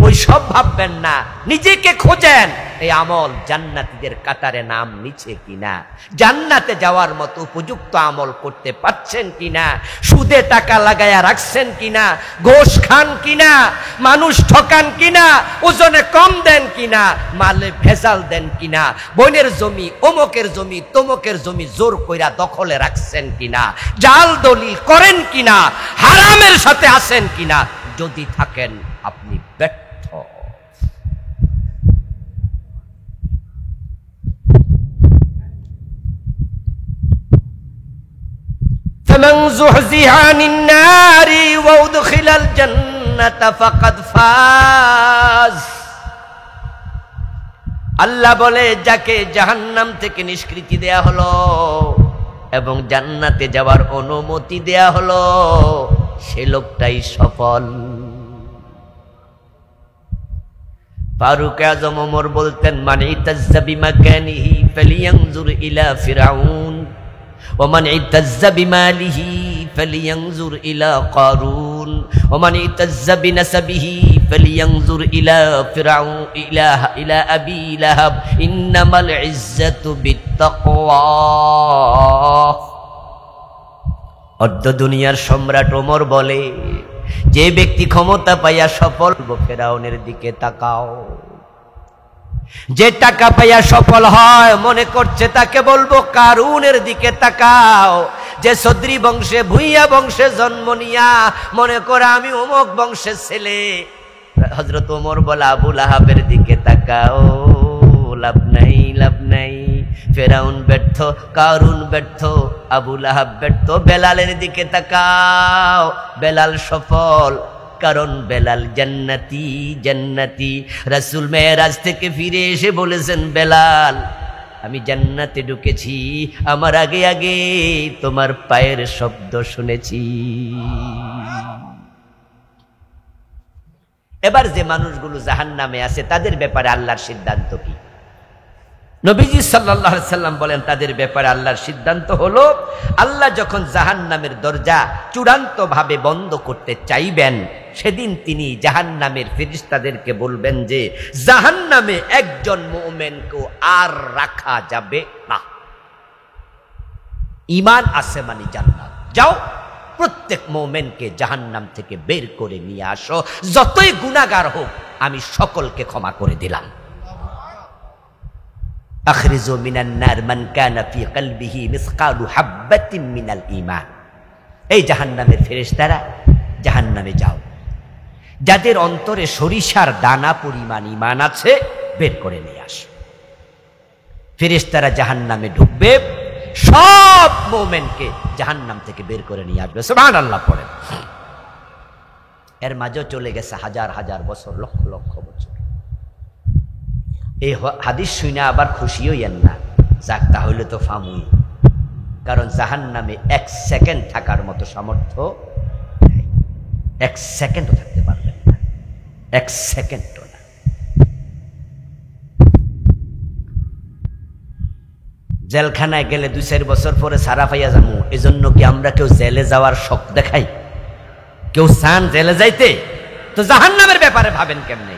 ওই সব ভাববেন না। নিজেকে খোঁজেন, এই আমল জান্নাতীদের কাতারে নাম নিচ্ছে কিনা, জান্নাতে যাওয়ার মতো উপযুক্ত আমল করতে পারছেন কিনা, সুদে টাকা লাগায়া রাখছেন কিনা, ঘোষ খান কিনা, মানুষ ঠকান কিনা, ওজনে কম দেন কিনা, মালে ভেজাল দেন কিনা, বোনের জমি অমুকের জমি তমুকের জমি জোর কইরা দখলে রাখছেন কিনা, জাল দলিল করেন কিনা, হারামের সাথে আছেন কিনা। যদি থাকেন আপনি ব্যর্থ। فمن زحزح عن النار وادخل الجنة فقد فاز। আল্লাহ বলে, যাকে জাহান্নাম থেকে নিষ্কৃতি দেয়া হলো এবং জান্নাতে যাওয়ার অনুমতি দেয়া হলো, সে লোকটাই সফল। ফারুক আজম ওমর বলতেন, মান ইতাজ্জা বিমাকানিহি ফালিয়ানজুর ইলা ফিরআউন ওয়া মান ইতাজ্জা বিমালিহি ফালিয়ানজুর ইলা কারুন ওয়া মান ইতাজ্জা বিনাসাবিহি ফালিয়ানজুর ইলা ফিরআউন ইলা আবি লাহাব ইন্নামাল ইজ্জাতু বিত্তাকওয়া। অর্ধ দুনিয়ার সম্রাট ওমর বলে, যে ব্যক্তি ক্ষমতা পাইয়া সফল, ফেরাউনের দিকে তাকাও। যে টাকা পাইয়া সফল হয় মনে করছে তাকে বলবো কারুনের দিকে তাকাও। যে সদ্রি বংশে ভুইয়া বংশে জন্ম নিয়া মনে করে আমি অমুক বংশের ছেলে, হযরত ওমর বলা আবু লাহাবের দিকে তাকাও। লাভ নাই, লাভ নাই। ফেরাউন ব্যর্থ, কারুন ব্যর্থ, আবু লাহাব ব্যর্থ। বেলালের দিকে তাকাও, বেলাল সফল, কারণ বেলাল জান্নাতি। জান্নাতি রাসূল মেরাজ থেকে ফিরে এসে বলেছেন, বেলাল আমি জান্নাতে ঢুকেছি, আমার আগে আগে তোমার পায়ের শব্দ শুনেছি। এবার যে মানুষগুলো জাহান্নামে আছে তাদের ব্যাপারে আল্লাহর সিদ্ধান্ত কি? নবীজি সাল্লাল্লাহু আলাইহি সাল্লাম বলেন তাদের ব্যাপারে আল্লাহর সিদ্ধান্ত হলো, আল্লাহ যখন জাহান্নামের দরজা চূড়ান্ত ভাবে বন্ধ করতে চাইবেন, সেদিন তিনি জাহান্নামের ফেরেশতাদেরকে বলবেন যে জাহান্নামে একজন মুমিনকে আর রাখা যাবে না। ঈমান আছে মানে জান্নাত। যাও প্রত্যেক মুমিনকে জাহান্নাম থেকে বের করে নিয়ে আসো, যতই গুনাহগার হোক আমি সকলকে ক্ষমা করে দিলাম। আখরিজু মিনান নার মান কানা ফি কলবিহি মিসকালু হাববাতিন মিনাল ঈমান। এই জাহান্নামের ফেরেশতারা জাহান্নামে যাও, যাদের অন্তরে সরিষার দানা পরিমাণ ঈমান আছে বের করে নিয়ে আসো। ফেরেশতারা জাহান্নামে ঢুকবে, সব মুমিনকে জাহান্নাম থেকে বের করে নিয়ে আসবে। সুবহানাল্লাহ পড়েন। এর মাঝে চলে গেছে হাজার হাজার বছর, লক্ষ লক্ষ বছর। এই হাদিস শুনে আবার খুশি হইয়েন না, যাক তাহলে তো ফামুই, কারণ জাহান্নামে এক সেকেন্ড থাকার মতো সামর্থ্য নেই। এক সেকেন্ডও থাকতে পারবেন না, এক সেকেন্ডও না। জেলখানায় গেলে 2-4 বছর পরে সারা পাইয়া যাবো, এজন্য কি আমরা কেউ জেলে যাওয়ার শখ দেখাই? কেউ চান জেলে যাইতে? তো জাহান্নামের ব্যাপারে ভাবেন কেমনে?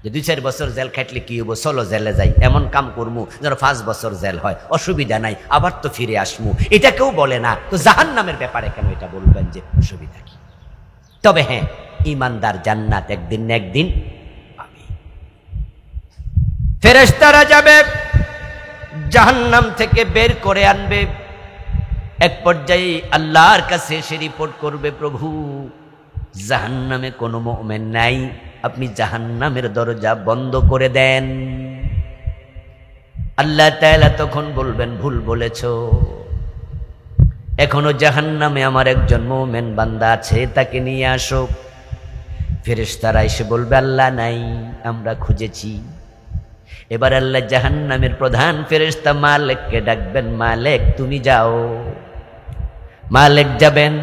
যে 2-4 বছর জেল খাটলে কি হবো, চলো জেলে যাই, এমন কাম করমু যেন 5 বছর জেল হয়, অসুবিধা নাই, আবার তো ফিরে আসমু। এটা কেউ বলে না, তো জাহান্নামের ব্যাপারে কেন এটা বলবেন যে অসুবিধা কি? তবে হ্যাঁ, ঈমানদার জান্নাত একদিন না একদিন পাবে। ফেরেশতারা যাবে জাহান্নাম থেকে বের করে আনবে। এক পর্যায়ে আল্লাহর কাছে এসে রিপোর্ট করবে, প্রভু জাহান্নামে কোনো মুমিন নাই, আপনি জাহান্নামের দরজা বন্ধ করে দেন। আল্লাহ তাআলা তখন বলবেন, ভুল বলেছো, এখনো জাহান্নামে আমার একজন মুমিন বান্দা আছে, তাকে নিয়ে আসো। ফেরেশতারা এসে বলবে, আল্লাহ নাই, আমরা খুঁজেছি। এবার আল্লাহ জাহান্নামের প্রধান ফেরেশতা মালিককে ডাকবেন, মালিক তুমি যাও। মালিক যাবেন,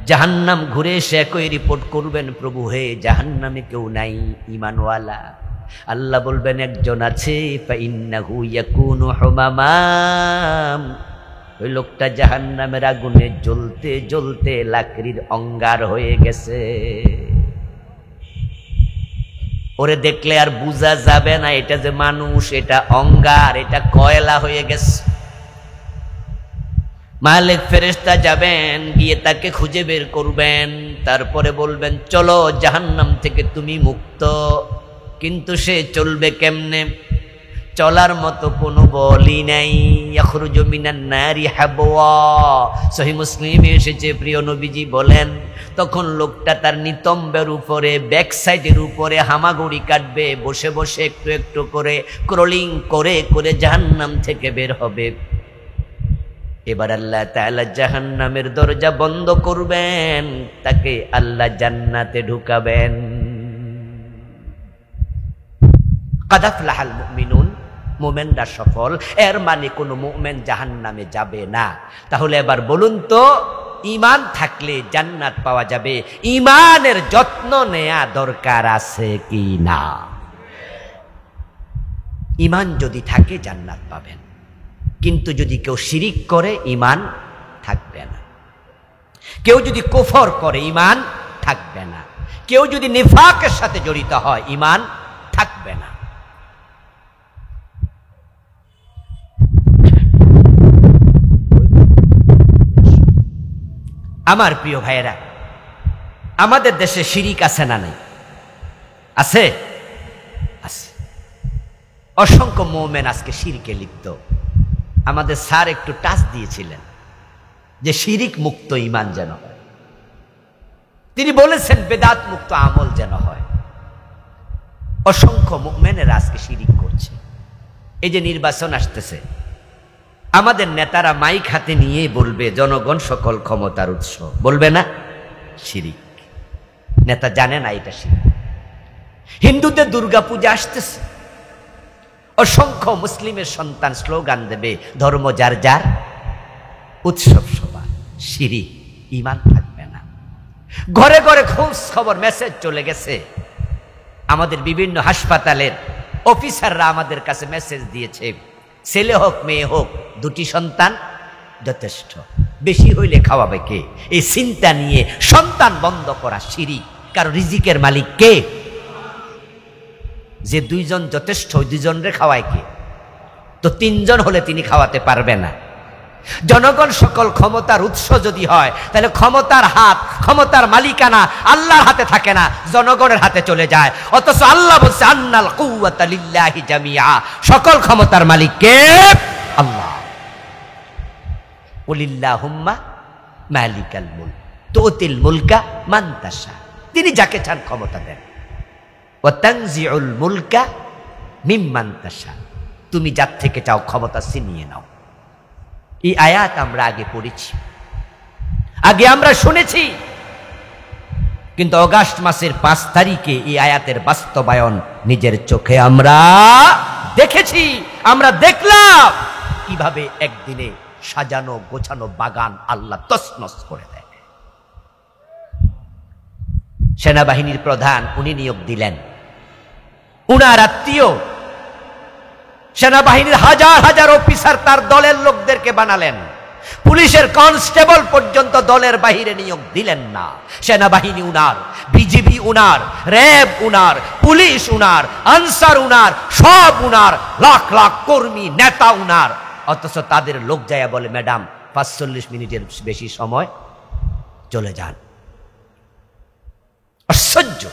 জাহান্নাম ঘুরে এসে একই রিপোর্ট করবেন, প্রভু হে জাহান্নামে কেউ নাই ঈমানওয়ালা। আল্লাহ বলবেন, একজন আছে, ফাইন্নাহু ইয়াকুনু হুমামাম, ওই লোকটা জাহান্নামের আগুনে জ্বলতে জ্বলতে লাকড়ির অঙ্গার হয়ে গেছে। ওরে দেখলে আর বোঝা যাবে না এটা যে মানুষ, এটা অঙ্গার, এটা কয়লা হয়ে গেছে। মালিক ফেরেশতা যাবেন, গিয়ে তাকে খুঁজে বের করবেন, তারপরে বলবেন, চলো জাহান্নাম থেকে তুমি মুক্ত। কিন্তু সে চলবে কেমনে? চলার মতো কোনো বলই নাই। ইয়াখরুজু মিনান নারি হাবওয়া, সহিহ মুসলিমে এসেছে, প্রিয় নবীজি বলেন, তখন লোকটা তার নিতম্বের উপরে, ব্যাক সাইডের উপরে হামাগুড়ি কাটবে, বসে বসে একটু একটু করে ক্রলিং করে করে জাহান্নাম থেকে বের হবে। এবার আল্লাহ তাআলা জাহান্নামের দরজা বন্ধ করবেন, তাকে আল্লাহ জান্নাতে ঢুকাবেন। কাদ আফলাহাল মুমিনুন, মুমিনরা সফল, এর মানে কোনো মুমিন জাহান্নামে যাবে না। তাহলে এবার বলুন তো, ঈমান থাকলে জান্নাত পাওয়া যাবে, ঈমানের যত্ন নেয়া দরকার আছে কি না? ঈমান যদি থাকে জান্নাত পাবেন, কিন্তু যদি কেউ শিরিক করে ঈমান থাকবে না। কেউ যদি কুফর করে ঈমান থাকবে না। কেউ যদি নিফাকের সাথে জড়িত হয় ঈমান থাকবে না। আমার প্রিয় ভাইয়েরা, আমাদের দেশে শিরিক আছে না নাই? আছে, আছে। অসংখ্য মোমেন আজকে শিরকে লিপ্ত। আমাদের স্যার একটু টাচ দিয়েছিলেন যে শিরিক মুক্ত ঈমান যেন হয়। তিনি বলেছেন বেদাত মুক্ত আমল যেন হয়। অসংখ্য মুমিনেরা আজকে শিরিক করছে। এই যে নির্বাচন আসতেছে, আমাদের নেতারা মাইক হাতে নিয়ে বলবে জনগণ সকল ক্ষমতার উৎস, বলবে না? শিরিক। নেতা জানে না এটা শিরিক। হিন্দুদের দুর্গা পূজা আসতেছে, অসংখ্য মুসলিমের সন্তান স্লোগান দেবে ধর্ম যার যার, উৎসব সভা। শিরিক, ঈমান থাকবে না। ঘরে ঘরে খোঁজ খবর মেসেজ চলে গেছে। আমাদের বিভিন্ন হাসপাতালের অফিসাররা আমাদের কাছে মেসেজ দিয়েছে, ছেলে হোক মেয়ে হোক দুটি সন্তান যথেষ্ট, বেশি হইলে খাওয়াবে কে? এই চিন্তা নিয়ে সন্তান বন্ধ করা শিরিক। কারণ রিজিকের মালিক কে? যে দুইজন যথেষ্ট, ওই দুইজনরে খাওয়ায় কে? তো তিনজন হলে তিনি খাওয়াতে পারবে না। জনগণ সকল ক্ষমতার উৎস যদি হয়, তাহলে ক্ষমতার হাত, ক্ষমতার মালিকানা আল্লাহর হাতে থাকে না, জনগণের হাতে চলে যায়। অথচ আল্লাহ বলছে আন্নাল কুওয়াতা লিল্লাহি জামিআ, সকল ক্ষমতার মালিক কে? আল্লাহ। কুলিল্লাহুম্মা মালিকাল মুলক তুতিল মুলকা মান তাশা, তিনি যাকে চান ক্ষমতা দেন। ওয়া তানজিউল মুলকা মিম্মান তাশা, তুমি যার থেকে চাও ক্ষমতা ছিনিয়ে নাও। এই আয়াত আমরা আগে পড়েছি, আগে আমরা শুনেছি, কিন্তু অগাস্ট মাসের 5 তারিখে এই আয়াতের বাস্তবায়ন নিজের চোখে আমরা দেখেছি। আমরা দেখলাম কিভাবে একদিনে সাজানো গোছানো বাগান আল্লাহ তছনছ করে দেয়। সেনাবাহিনীর প্রধান উনি নিয়োগ দিলেন, উনার আত্মীয় সেনাবাহিনীর হাজার হাজার অফিসার তার দলের লোকদেরকে বানালেন। পুলিশের কনস্টেবল পর্যন্ত দলের বাহিরে নিয়োগ দিলেন না। সেনাবাহিনী উনার, বিজিবি উনার, র্যাব উনার, পুলিশ উনার, আনসার উনার, সব উনার, লাখ লাখ কর্মী নেতা উনার। অথচ তাদের লোক যায় বলে ম্যাডাম 45 মিনিটের বেশি সময় চলে যান। আশ্চর্য।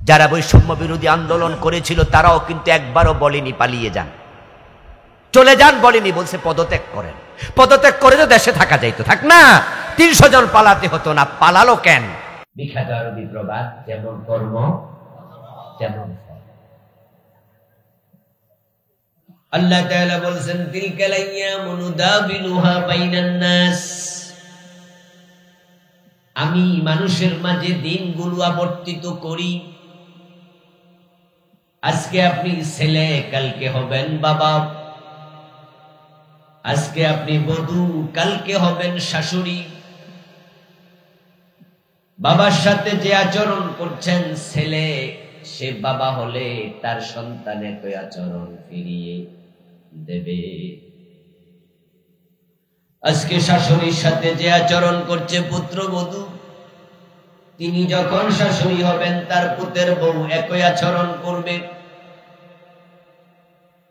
যারা বৈষম্য বিরোধী আন্দোলন করেছিল তারাও কিন্তু একবারও বলেনি পালিয়ে যান, চলে যান বলেনি, বলছে পদত্যাগ করেন। পদত্যাগ করে তো দেশে থাকা যাইতো, থাক না, 300 জন পালাতে হতো না। পালালো কেন? বিখ্যাত আরবি প্রবাদ, যেমন কর্ম তেমন ফল। আল্লাহ তাআলা বলেন তিলকাল আইয়ামু নুদাবিলুহা বাইনান নাস, আমি মানুষের মাঝে দিনগুলো আবর্তিত করি। আজকে আপনি ছেলে, কালকে হবেন বাবা। আজকে আপনি বধূ, কালকে হবেন শাশুড়ি। বাবার সাথে যে আচরণ করছেন ছেলে, সে বাবা হলে তার সন্তানের ওই আচরণ ফিরিয়ে দেবে। আজকে শাশুড়ির সাথে যে আচরণ করছে পুত্রবধূ, তিনি যখন শাশুড়ি হবেন তার পুতের বউ একই আচরণ করবে।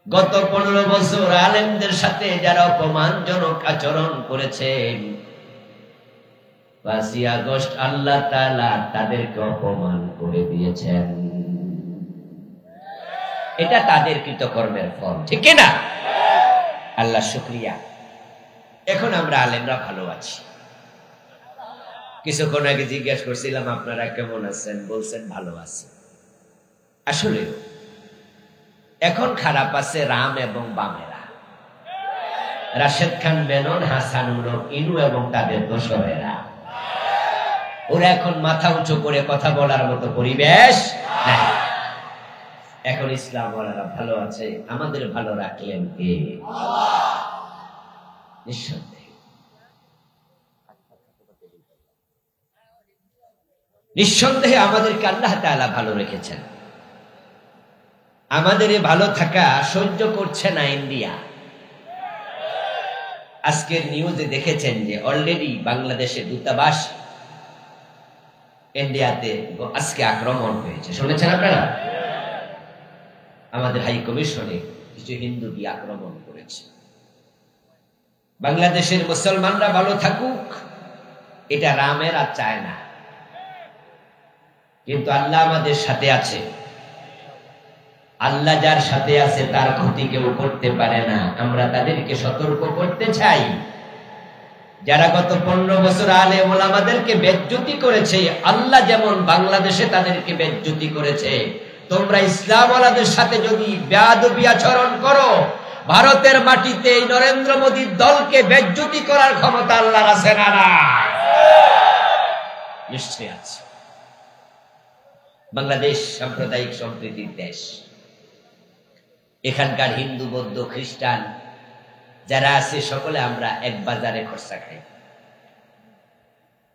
গত 15 বছর আলেমদের সাথে যারা অপমানজনক আচরণ করেছেন, 5ই আগস্ট আল্লাহ তাআলা তাদেরকে অপমান করে দিয়েছেন। এটা তাদের কৃতকর্মের ফল, ঠিক না? আল্লাহ শুকরিয়া। এখন আমরা আলেমরা ভালো আছি। কিছুক্ষণ আগে জিজ্ঞেস করছিলাম আপনারা কেমন আছেন, বলছেন ভালো আছি। আসলে এখন খারাপ আছে রাম এবং বামেরা, রাশেদ খান মেনন, হাসান ইনু এবং তাদের দোসরেরা। ওরা এখন মাথা উঁচু করে কথা বলার মতো পরিবেশ নাই। এখন ইসলাম ওরা ভালো আছে। আমাদের ভালো রাখলেন কে? নিঃসন্দেহে, নিঃসন্দেহে আমাদেরকে আল্লাহ তাআলা ভালো রেখেছেন। আমাদের এই ভালো থাকা সহ্য করছে না ইন্ডিয়া। আজকের নিউজে দেখেছেন যে অলরেডি বাংলাদেশের দূতাবাস ইন্ডিয়াতে আজকে আক্রমণ হয়েছে, শুনেছেন আপনারা? আমাদের হাই কমিশনে কিছু হিন্দু দিয়ে আক্রমণ করেছে। বাংলাদেশের মুসলমানরা ভালো থাকুক, এটা রামেরা চায় না, কিন্তু আল্লাহ আমাদের সাথে আছে। আল্লাহ যার সাথে আছে তার ক্ষতি কেউ করতে পারে না। আমরা তাদেরকে সতর্ক করতে চাই, যারা গত 15 বছর আলেম ওলামাদেরকে বেজ্জতি করেছে, আল্লাহ যেমন বাংলাদেশে তাদেরকে বেজ্জতি করেছে, তোমরা ইসলাম ওয়ালাদের সাথে যদি বেয়াদবি আচরণ করো, ভারতের মাটিতে এই নরেন্দ্র মোদীর দলকে বেজ্জতি করার ক্ষমতা আল্লাহর আছে না? নিশ্চয় আছে। বাংলাদেশ সাম্প্রদায়িক সম্প্রীতির দেশ। এখানকার হিন্দু, বৌদ্ধ, খ্রিস্টান যারা আছে সকলে আমরা এক বাজারে খরচা খাই।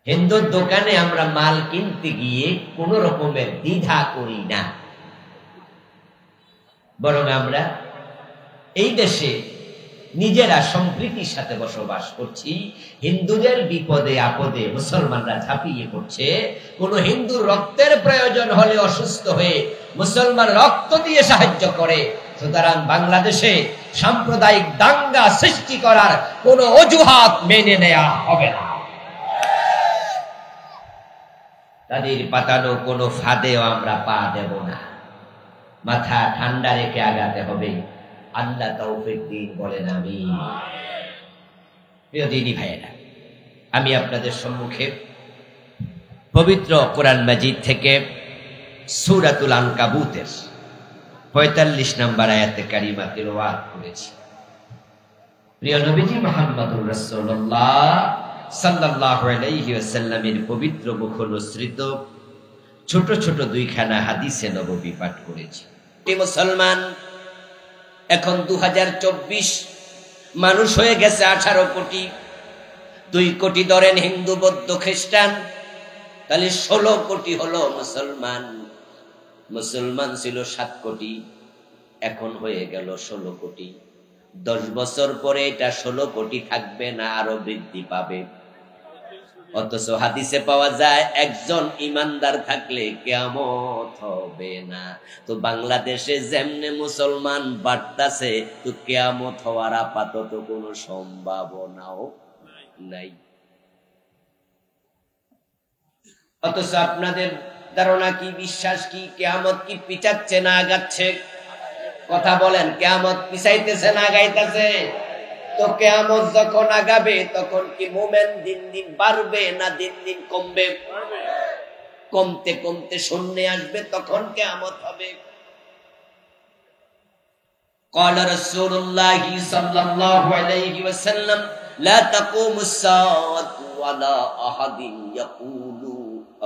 হিন্দুর দোকানে আমরা মাল কিনতে গিয়ে কোন রকমের দ্বিধা করি না, বরং আমরা এই দেশে নিজেরা সম্প্রীতির সাথে বসবাস করছি। হিন্দুদের বিপদে আপদে মুসলমানরা ঝাঁপিয়ে পড়ছে। কোন হিন্দুর রক্তের প্রয়োজন হলে অসুস্থ হয়ে মুসলমান রক্ত দিয়ে সাহায্য করে। সুতরাং বাংলাদেশে সাম্প্রদায়িক দাঙ্গা সৃষ্টি করার কোন অজুহাত মেনে নেওয়া হবে না। তাদের পাতানো কোন ফাঁদেও আমরা পা দেব না। মাথা ঠান্ডা রেখে আগাতে হবে। আল্লাহ তৌফিক দিন, বলেন আমিন। প্রিয় দিনী ভাইয়েরা, আমি আপনাদের সম্মুখে পবিত্র কোরআন মাজিদ থেকে সূরাতুল আনকাবুতের 45 নম্বর আয়াতে কারিমা তিলাওয়াত করেছি। প্রিয় নবীজি মুহাম্মদুর রাসূলুল্লাহ সাল্লাল্লাহু আলাইহি ওয়াসাল্লামের পবিত্র মুখ অনুসৃত ছোট ছোট দুইখানা হাদিসে নববী পাঠ করেছি। মুসলমান এখন 2024 মানুষ হয়ে গেছে 18 কোটি। 2 কোটি ধরেন হিন্দু, বৌদ্ধ, খ্রিস্টান, তাহলে 16 কোটি হলো মুসলমান। মুসলমান ছিল 7 কোটি, এখন হয়ে গেল 16 কোটি। 10 বছর পরে এটা 16 কোটি থাকবে না, আরো বৃদ্ধি পাবে। অথচ হাদিসে পাওয়া যায় একজন ইমানদার থাকলে কিয়ামত হবে না। তো বাংলাদেশে যেমনে মুসলমান বাড়তাছে, তো কিয়ামত হওয়ার আপাতত কোনো সম্ভাবনাও নাই। অথচ আপনাদের ধারণা কি, বিশ্বাস কি, কিয়ামত কি পিছাচ্ছে না আগাচ্ছে? কথা বলেন, কিয়ামত পিছাইতেছে না আগাইতেছে? তো কিয়ামত যখন আগাবে তখন কি মুমিন দিন দিন বাড়বে না দিন দিন কমবে? কমতে কমতে শূন্যে আসবে, তখন কিয়ামত হবে। قال رسول الله صلى الله عليه وسلم لا تقوم الساعة ولا أحد يقول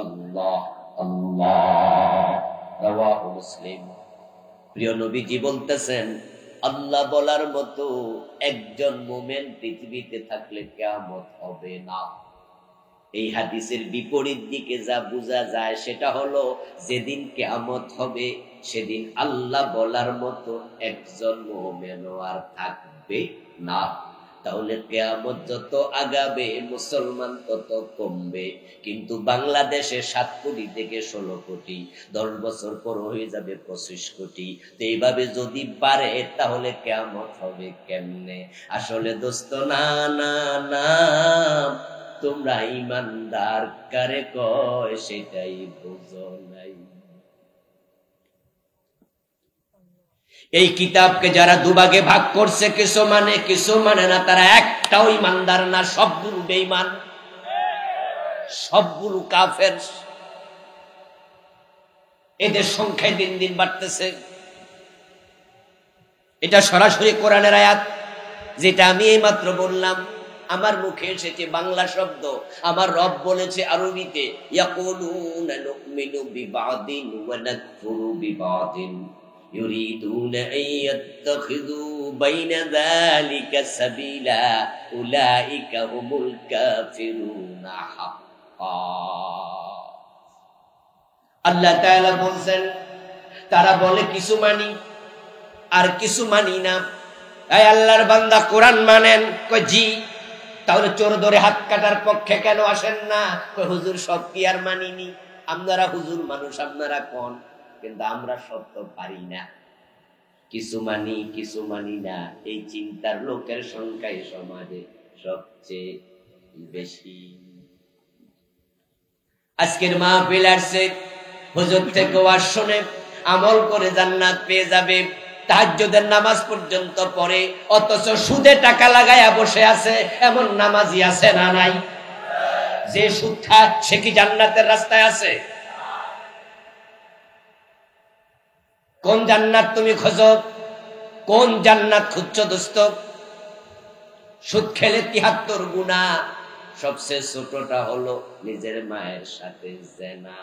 الله الله رواه مسلم। প্রিয় নবীজি বলতেছেন, আল্লাহ বলার মতো একজন মুমিন পৃথিবীতে থাকলে কিয়ামত হবে না। এই হাদিসের বিপরীত দিকে যা বোঝা যায় সেটা হলো, যেদিন কিয়ামত হবে সেদিন আল্লাহ বলার মতো একজন মুমিনও আর থাকবে না। তাহলে কিয়ামত যত আগাবে মুসলমান তত কমবে। কিন্তু বাংলাদেশে 7 কোটি থেকে 16 কোটি, 10 বছর পর হয়ে যাবে 25 কোটি। তো এইভাবে যদি বাড়ে তাহলে কিয়ামত হবে কেমনে? আসলে দোস্ত, না না না, তোমরা ইমানদার কারে কয় সেটাই বুঝো নাই। এই কিতাবকে যারা দুভাগে ভাগ করছে, কিছু মানে না, তারা একটাও ইমানদার না, সবগুলো বেঈমান, সবগুলো কাফের। এদের সংখ্যায় দিন দিন বাড়তেছে। এটা সরাসরি কোরআনের আয়াত, যেটা আমি এইমাত্র বললাম। আমার মুখে এসেছে বাংলা শব্দ, আমার রব বলেছে আরবিতে, ইয়াকুলুনা নুমিনু বিবাদিন ওয়া নাকফুরু বিবাদিন ইউরিদুনা আন ইয়াত্তাখিযু বাইনা যালিকা সাবিলা উলাইকা হুমুল কাফিরুনা হাক্কা। আল্লাহ তাআলা বলেন, তারা বলে কিছু মানি আর কিছু মানি না। এই আল্লাহর বান্দা কোরআন মানেন? কই জি। তাহলে চোর ধরে হাত কাটার পক্ষে কেন আসেন না? কই হুজুর সব কি আর মানিনি? আপনারা হুজুর মানুষ, আপনারা কোন, কিন্তু আমরা সব তো পারি না। কিছু মানি কিছু মানি না, এই চিন্তার লোকের সংখ্যায় সমাজে সবচেয়ে বেশি। আজকের মাহফিল আসছে, হুজুর থেকে ওয়াজ শুনে আমল করে জান্নাত পেয়ে যাবে, তাহাজ্জুদের নামাজ পর্যন্ত পড়ে, অথচ সুদে টাকা লাগায়া বসে আছে এমন নামাজি আছে না নাই? যে সুদ খায় সে কি জান্নাতের রাস্তায় আছে? কোন জান্নাত তুমি খোঁজো? কোন জান্নাত খুঁজছো দোস্ত? সুদ খেলে ৭৩ গুনাহ, সবচেয়ে ছোটটা হলো নিজের মায়ের সাথে জিনা,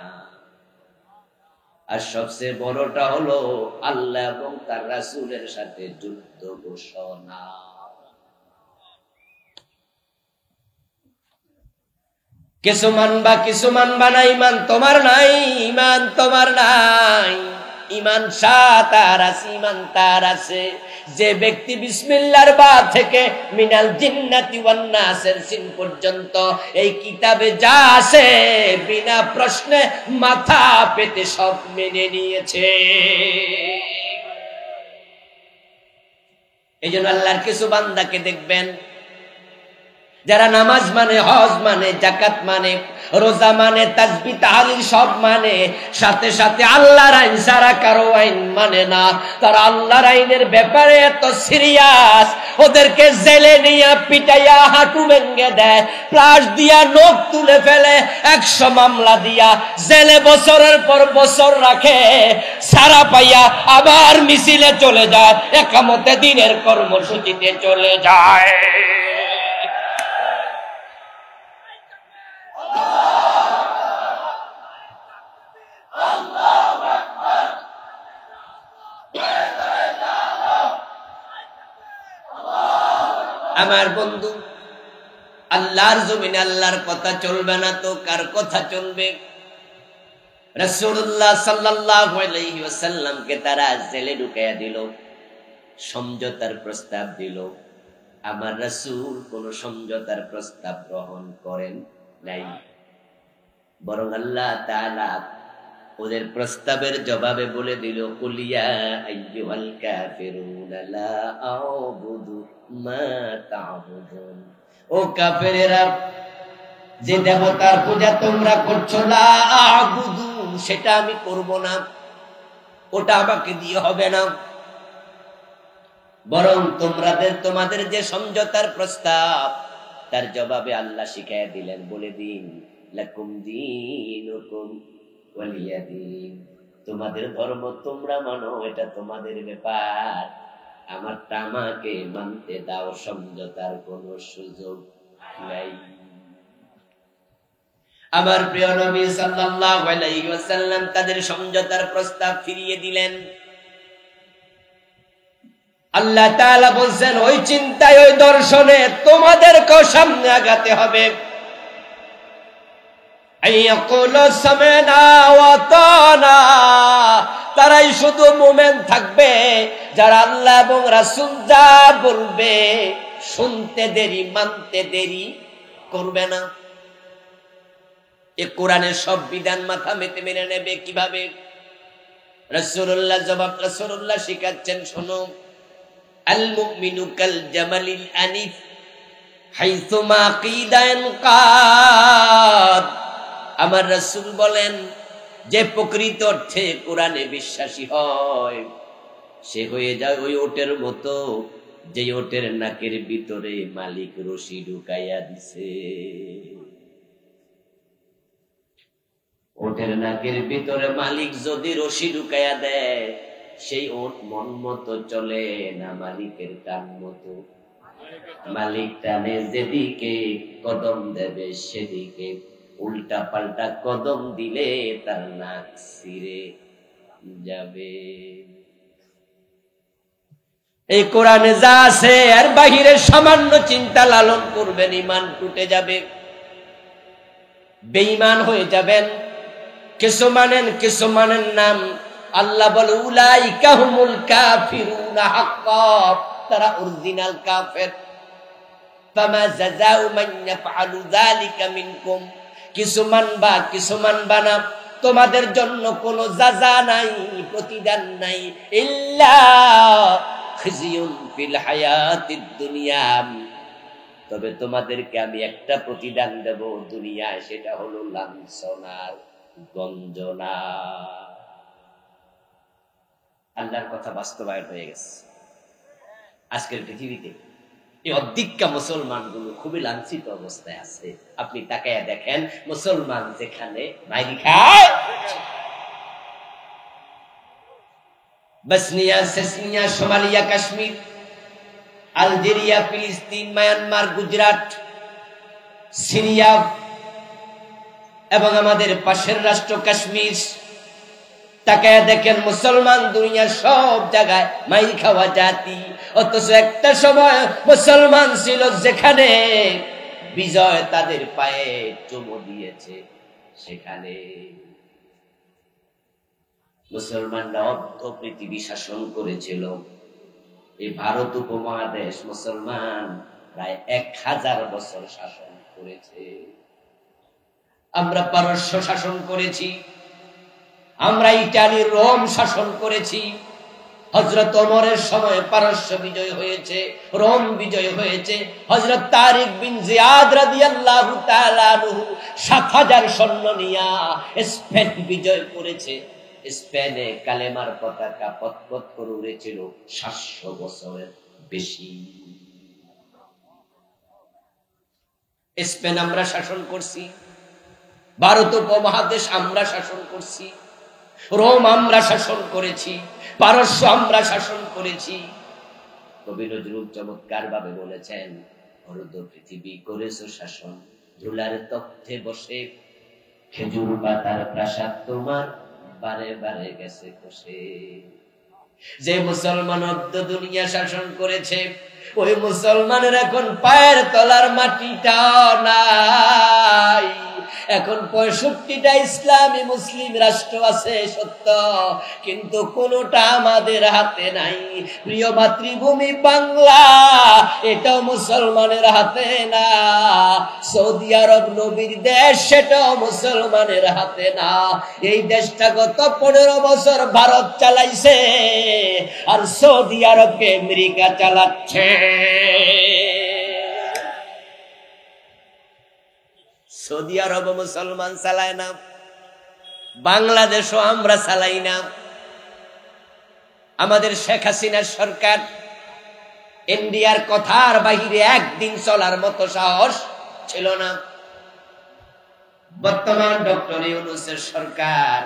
আর সবচেয়ে বড়টা হলো আল্লাহ এবং তার রাসূলের সাথে যুদ্ধ ঘোষণা। কিছু মানবা না, ইমান তোমার নাই, ইমান তোমার নাই। ইমান তার আছে, ইমান তার আছে যে ব্যক্তি বিসমিল্লাহর বা থেকে মিনাল জিন্নাতি ওয়ান নাসের সিন পর্যন্ত এই কিতাবে যা আছে বিনা প্রশ্নে মাথা পেতে সব মেনে নিয়েছে। এই জন্য আল্লাহর কিছু বান্দাকে দেখবেন যারা নামাজ মানে, হজ মানে, যাকাত মানে, রোজা মানে, তাসবিহ তাহলিল সব মানে, সাথে সাথে আল্লাহর আইন ছাড়া কারো আইন মানে না। তারা আল্লাহর আইনের ব্যাপারে এত সিরিয়াস, ওদেরকে জেলে নিয়ে পিটাইয়া হাঁটু ভেঙে দেয়, প্লাস দিয়া নখ তুলে ফেলে, 100 মামলা দিয়া জেলে বছরের পর বছর রাখে, সারা পাইয়া আবার মিছিলে চলে যায়, একামতে দিনের কর্মসূচিতে চলে যায়। আমার বন্ধু, আল্লাহর জমিনে আল্লাহর কথা চলবে না তো কার কথা চলবে? রাসূলুল্লাহ সাল্লাল্লাহু আলাইহি ওয়াসাল্লামকে তারা জেলে ঢুকাইয়া দিল, সমঝোতার প্রস্তাব দিল। আমার রাসূল কোন সমঝোতার প্রস্তাব গ্রহণ করেন নাই, বরং আল্লাহ তাআলা ওদের প্রস্তাবের জবাবে বলে দিল, কুলিয়া আইয়ুহাল কাফিরুনা লা আ'বুদু মা তা'বুদুন। ও কাফেরেরা, যে দেবতার পূজা তোমরা করছো, লা আ'বুদু, সেটা আমি করব না, ওটা আমাকে দিয়ে হবে না, বরং তোমাদের যে সমঝোতার প্রস্তাব তার জবাবে আল্লাহ শিখাইয়া দিলেন, বলে দিন লাকুম দীনুকুম ওয়ালিয়া দীন, তোমাদের ধর্ম তোমরা মানো, এটা তোমাদের ব্যাপার, আমারটা আমাকে মানতে দাও, সমঝোতার কোনো সুযোগ নাই। আমার প্রিয় নবী সাল্লাল্লাহু আলাইহি ওয়াসাল্লাম তাদের সমঝোতার প্রস্তাব ফিরিয়ে দিলেন। আল্লাহ তাআলা বলছেন, ওই চিন্তায়, ওই দর্শনে তোমাদেরকেও সামনে আগাতে হবে। তারাই শুধু মুমিন থাকবে যারা আল্লাহ এবং রাসূল যা বলবে শুনতে দেরি, মানতে দেরি করবে না। এ কোরআনের সব বিধান মাথা মেতে মেনে নেবে কিভাবে? রাসূলুল্লাহ জবাব, রাসূলুল্লাহ শিখাচ্ছেন, শোনো, আল মুমিনু কাল জামালিল আনিফ হাইসুমা কিদান কাদ। আমার রাসূল বলেন, যে প্রকৃত অর্থে কোরআনে বিশ্বাসী হয় সে হয়ে যায় ওই ওটের মতো, যে ওটের নাকের ভিতরে মালিক রশি ঢুকাইয়া দিছে। ওটের নাকের ভিতরে মালিক যদি রশি ঢুকাইয়া দেয়, সেই ওট মন মতো চলে না, মালিকের টান মতো। মালিক টানে যেদিকে কদম দেবে সেদিকে, উল্টা পাল্টা কদম দিলে তার নাক ছিঁড়ে যাবে। এই কোরআনে যা আছে এর বাহিরে সামান্য চিন্তা লালন করবেন, ঈমান টুটে যাবে, বেঈমান হয়ে যাবেন। কিছু মানেন নাম। আল্লাহ বলে, উলাইকা হুমুল কাফিরুনা হাক্কান, তারা অরিজিনাল কাফের। ফামা জাযাউ মান ইয়াফআলু যালিকা মিনকুম, কিছু মানবা না, তোমাদের জন্য কোনো জাযা নাই, প্রতিদান নাই, ইল্লা খিজিয়ুন ফিল হায়াতিদ দুনিয়া, তবে তোমাদেরকে আমি একটা প্রতিদান দেব দুনিয়ায়, সেটা হলো লাঞ্ছনার গঞ্জনা। আল্লাহর কথা বাস্তবায়ন হয়ে গেছে। আজকের পৃথিবীতে এই অধিক্কা মুসলমানগুলো খুবই লাঞ্ছিত অবস্থায় আছে। আপনি তাকায়া দেখেন, মুসলমান যেখানে মাইরি খায়, বসনিয়া, সেসনিয়া, সোমালিয়া, কাশ্মীর, আলজেরিয়া, ফিলিস্তিন, মায়ানমার, গুজরাট, সিরিয়া এবং আমাদের পাশের রাষ্ট্র কাশ্মীর, তাকায়া দেখেন মুসলমান দুনিয়ার সব জায়গায় মাইর খাওয়া জাতি। অথচ একটা সময় মুসলমান ছিল যেখানে বিজয় তাদের পায়ে চুমো দিয়েছে, সেখানে মুসলমানরা অর্ধ পৃথিবী শাসন করেছিল। এই ভারত উপমহাদেশ মুসলমান প্রায় 1000 বছর শাসন করেছে। আমরা পারস্য শাসন করেছি, আমরা ইটালির রোম শাসন করেছি। হযরত ওমরের সময় পারস্য বিজয় হয়েছে, রোম বিজয় হয়েছে। হযরত তারিক বিন জিয়াদ রাদিয়াল্লাহু তাআলা আনহু 7000 সৈন্য নিয়ে স্পেন বিজয় করেছে। স্পেনে কালেমার পতাকা পতপত করে উড়েছিল 700 বছরের বেশি। স্পেন আমরা শাসন করছি, ভারত উপমহাদেশ আমরা শাসন করছি, রোম আমরা শাসন করেছি, পারস্য আমরা শাসন করেছি। কবি নজরুল চমৎকার ভাবে বলেছেন, অর্ধ পৃথিবী করেছো শাসন, ধুলার তথ্যে বসে, খেজুর পাতার প্রাসাদ তোমার বারে বারে গেছে কষে। যে মুসলমান অর্ধ দুনিয়া শাসন করেছে, ওই মুসলমানের এখন পায়ের তলার মাটিটা নাই। এখন 65টা ইসলামী মুসলিম রাষ্ট্র আছে সত্য, কিন্তু কোনটা আমাদের হাতে নাই। প্রিয় মাতৃভূমি বাংলা, এটাও মুসলমানের হাতে না। সৌদি আরব নবীর দেশ, সেটাও মুসলমানের হাতে না। এই দেশটা গত 15 বছর ভারত চালাইছে, আর সৌদি আরবকে আমেরিকা চালাচ্ছে। সৌদি আরব মুসলমান চালায় না, বাংলাদেশও আমরা চালাই না। আমাদের শেখ হাসিনার সরকার ইন্ডিয়ার কথার বাহিরে একদিন চলার মতো সাহস ছিল না। বর্তমান ডক্টর ইউনূসের সরকার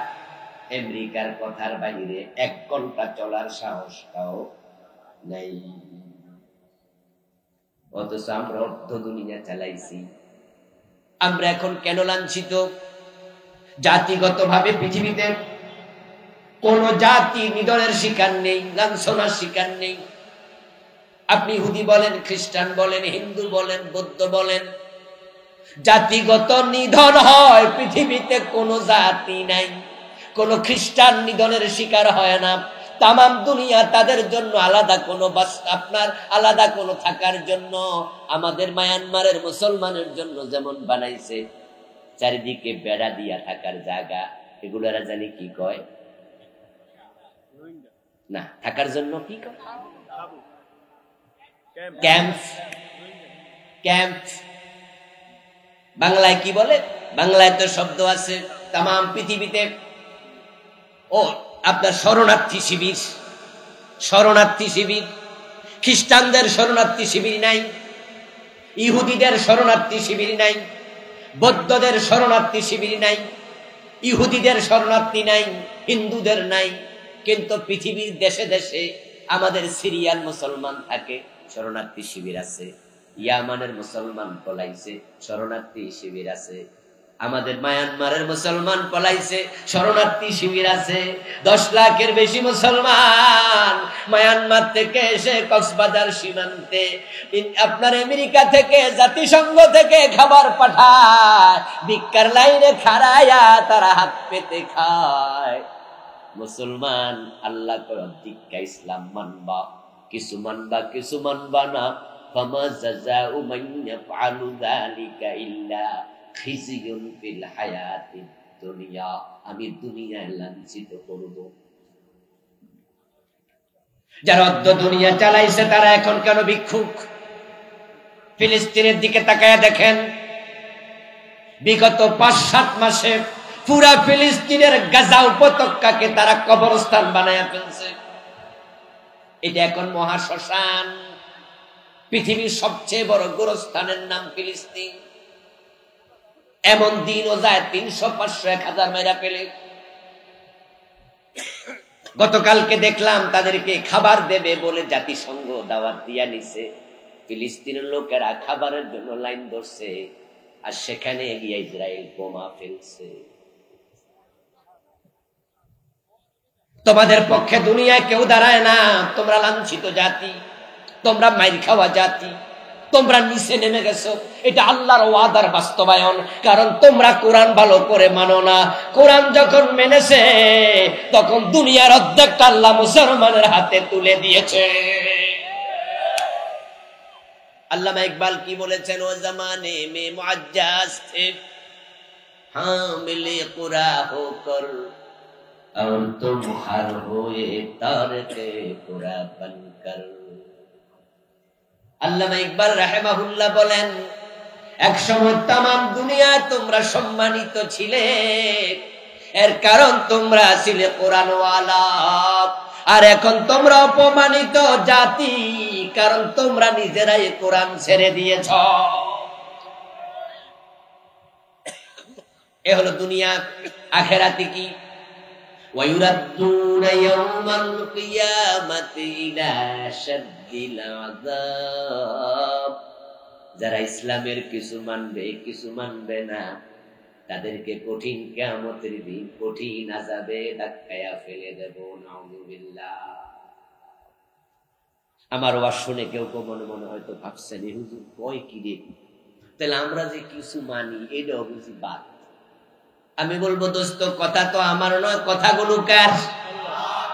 আমেরিকার কথার বাহিরে 1 ঘন্টা চলার সাহসটাও নাই। অথচ আমরা অর্ধ দুনিয়া চালাইছি। আমরা এখন কেন লাঞ্ছিত? জাতিগত ভাবে পৃথিবীতে কোন জাতি নিধনের শিকার নেই, লাঞ্ছনার শিকার নেই। আপনি ইহুদি বলেন, খ্রিস্টান বলেন, হিন্দু বলেন, বৌদ্ধ বলেন, জাতিগত নিধন হয় পৃথিবীতে কোন জাতি নাই। কোন খ্রিস্টান নিধনের শিকার হয় না। তামাম দুনিয়া তাদের জন্য আলাদা কোনো আপনার আলাদা কোনো থাকার জন্য, আমাদের মায়ানমারের মুসলমানের জন্য যেমন বানাইছে চারিদিকে বেড়া দিয়া থাকার জায়গা, এগুলোরা জানি কি কয় না, থাকার জন্য কি কয়, ক্যাম্প। ক্যাম্প বাংলায় কি বলে? বাংলায় তো শব্দ আছে তামাম পৃথিবীতে। ও আপনার শরণার্থী শিবির, শরণার্থী শিবির। খ্রিস্টানদের শরণার্থী শিবির নাই, ইহুদিদের শরণার্থী শিবির নাই, বৌদ্ধদের শরণার্থী শিবির নাই, ইহুদিদের শরণার্থী নাই, হিন্দুদের নাই। কিন্তু পৃথিবীর দেশে দেশে আমাদের সিরিয়ান মুসলমান থাকে, শরণার্থী শিবির আছে। ইয়ামানের মুসলমান পলাইছে, শরণার্থী শিবির আছে। আমাদের মায়ানমারের মুসলমান পলাইছে, শরণার্থী শিবির আছে। 10 লাখের বেশি মুসলমান মায়ানমার থেকে এসে কক্সবাজার সীমান্তে আপনার আমেরিকা থেকে, জাতিসংঘ থেকে খাবার পাঠায়, ভিক্ষার লাইনে খাড়ায়া তারা হাত পেতে খায়। মুসলমান আল্লাহ কর্তৃকা ইসলাম মানবা, কিছু মানবা কিছু মানবা না। ফামা জাযাউ মান ইয়াফআলু যালিকা ইল্লা খিজিয়ুন ফিল হায়াতিদ দুনিয়া। আমি দুনিয়ায় লাঞ্ছিত করব। যারা অর্ধ দুনিয়া চালাইছে তারা এখন কেন ভিক্ষুক? ফিলিস্তিনের দিকে তাকায় দেখেন, বিগত 5-7 মাসে পুরা ফিলিস্তিনের গাজা উপত্যকাকে তারা কবরস্থান বানায় ফেলছে। এটা এখন মহাশ্মশান। পৃথিবীর সবচেয়ে বড় গোরস্থানের নাম ফিলিস্তিন। এমন দিনও যায় 300, 500, 1000 মেরা পেলে। গতকালকে দেখলাম তাদেরকে খাবার দেবে বলে জাতিসংঘ দাওয়াত দিয়া নিছে। ফিলিস্তিনের লোকেরা খাবারের জন্য লাইন ধরছে, আর সেখানে গিয়ে ইসরায়েল বোমা ফেলছে। তোমাদের পক্ষে দুনিয়ায় কেউ দাঁড়ায় না। তোমরা লাঞ্ছিত জাতি, তোমরা মাইর খাওয়া জাতি, তোমরা নিচে নেমে গেছো। এটা আল্লাহর ওয়াদার বাস্তবায়ন, কারণ তোমরা কোরআন ভালো করে মানো না। কোরআন যখন মেনেছে তখন দুনিয়ার অর্ধেকটা আল্লাহ মুসলমানের হাতে তুলে দিয়েছে। আল্লামা ইকবাল কি বলেছেন, ও জামানে মে মুআজ্জাজ থে হামিলে কুরা হোকর और तुम हर हुए तारके कुरा बनकर। আল্লামা ইকবাল রাহিমাহুল্লাহ বলেন, এক সময় তামাম দুনিয়ায় তোমরা সম্মানিত ছিলে, এর কারণ তোমরা ছিলে কোরআন ওয়ালা। আর এখন তোমরা অপমানিত জাতি, কারণ তোমরা নিজেরাই কোরআন ছেড়ে দিয়েছ। এ হলো দুনিয়া। আখিরাতে কি? وَيُرَدُّونَ يَوْمَ الْقِيَامَةِ إِلَى أَشَدِّ الْعَذَابِ। যারা ইসলামের কিছু মানবে কিছু মানবে না, তাদেরকে কঠিন কিয়ামতের দিন কঠিন আযাবে ধাক্কায়া ফেলে দেব। নাউযুবিল্লাহ। আমার ওয়াজ শুনে কেউ কেউ মনে মনে হয়তো ভাবছেন, হুজুর কয় কি রে, তাহলে আমরা যে কিছু মানি এটাও বুঝি বাদ। আমি বলবো, দোস্ত কথা তো আমার নয়, কথাগুলো কার?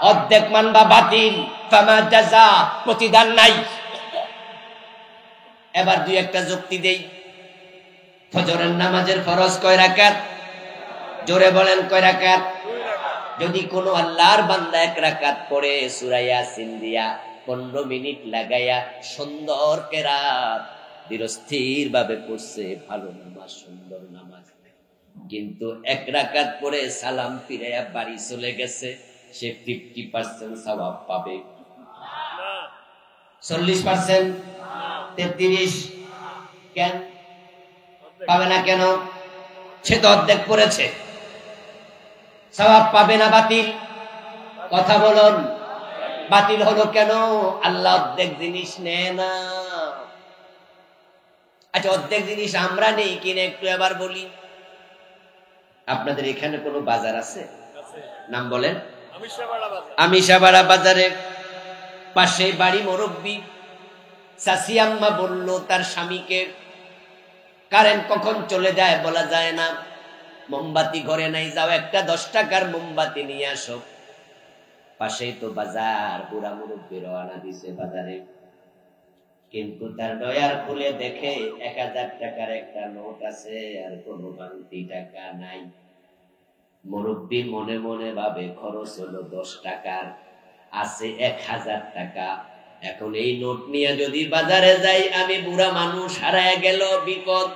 অর্ধেক মানবা বাতিল, ফামা জাযা, প্রতিদান নাই। এবার দুই একটা যুক্তি দেই। ফজরের নামাজের ফরজ কয় রাকাত? জোরে বলেন, কয় রাকাত? যদি কোনো আল্লাহর বান্দা 1 রাকাত পড়ে সূরা ইয়াসিন দিয়া 15 মিনিট লাগাইয়া সুন্দর কেরাত ধীরস্থির ভাবে পড়ছে, ভালো নামাজ, সুন্দর নামাজ। কিন্তু 1 রাকাত পড়ে সালাম ফিরাইয়া বাড়ি চলে গেছে, সে 50% সওয়াব পাবে, 40%, 33? কেন পাবে না? কেন? সে তো অর্ধেক পড়েছে, সওয়াব পাবে না? বাতিল? কথা বলুন, বাতিল হলো কেন? আল্লাহ অর্ধেক জিনিস নেয় না। আচ্ছা, অর্ধেক জিনিস আমরা নেই কিনা একটু এবার বলি। আপনাদের এখানে কোনো বাজার আছে? নাম বলেন। আমিষাবাড়া বাজারে পাশে বাড়ি মুরব্বি চাচি আম্মা বলল তার স্বামীকে, কারেন্ট কখন চলে যায় বলা যায় না, মোমবাতি ঘরে নাই, যাও একটা 10 টাকার মোমবাতি নিয়ে আসো। পাশেই তো বাজার, বুড়া মুরব্বি রওনা দিছে বাজারে। কিন্তু তার ডয়ার খুলে দেখে 1000 টাকার একটা নোট আছে, আর কোনো বাংতি টাকা নাই। মুরব্বি মনে মনে ভাবে, খরচ হলো 10 টাকার, আছে 1000 টাকা। এখন এই নোট নিয়ে যদি বাজারে যাই, আমি বুড়া মানুষ, হারায় গেল বিপদ।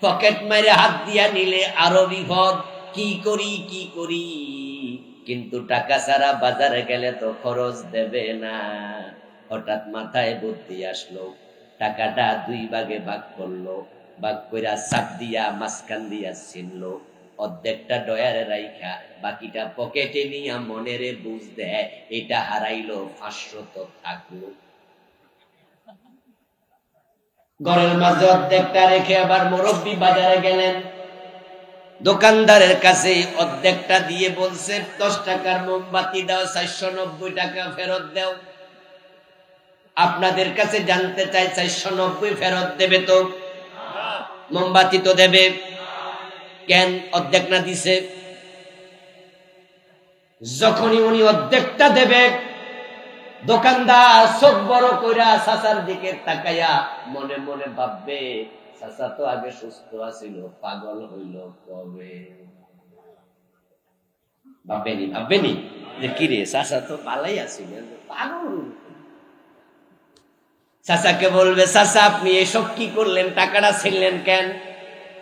পকেট মারে হাত দিয়া নিলে আরো বিপদ। কি করি কি করি? কিন্তু টাকা ছাড়া বাজারে গেলে তো খরচ দেবে না। হঠাৎ মাথায় বুদ্ধি আসলো, টাকাটা 2 ভাগে ভাগ করলো, ভাগ কইরা চাপ দিয়া মাঝখান দিয়া ছিনলো, অর্ধেকটা ডয়ারে রাইখা বাকিটা পকেটে নিয়া মনেরে বুঝ দেয় এটা হারাইলো, 500 তো থাকলো। ঘরের মাঝে অর্ধেকটা রেখে আবার মুরব্বি বাজারে গেলেন। দোকানদারের কাছে অর্ধেকটা দিয়ে বলছে, 10 টাকার মোমবাতি দাও, 490 টাকা ফেরত দাও। আপনাদের কাছে জানতে চাই, 490 ফেরত দেবে তো? মোমবাতি তো দেবে, কেন অর্ধেক না দিছে? যখনই উনি অর্ধেকটা দেবে, দোকানদার চোখ বড় কইরা চাচার দিকে তাকাইয়া মনে মনে ভাববে, চাচা তো আগে সুস্থ আছিল, পাগল হইল কবে? ভাববেনি যে কি রে, চাচা তো ভালোই আছিল, পাগল। চাচাকে বলবে, চাচা আপনি এসব কি করলেন, টাকাটা ছিলেন কেন?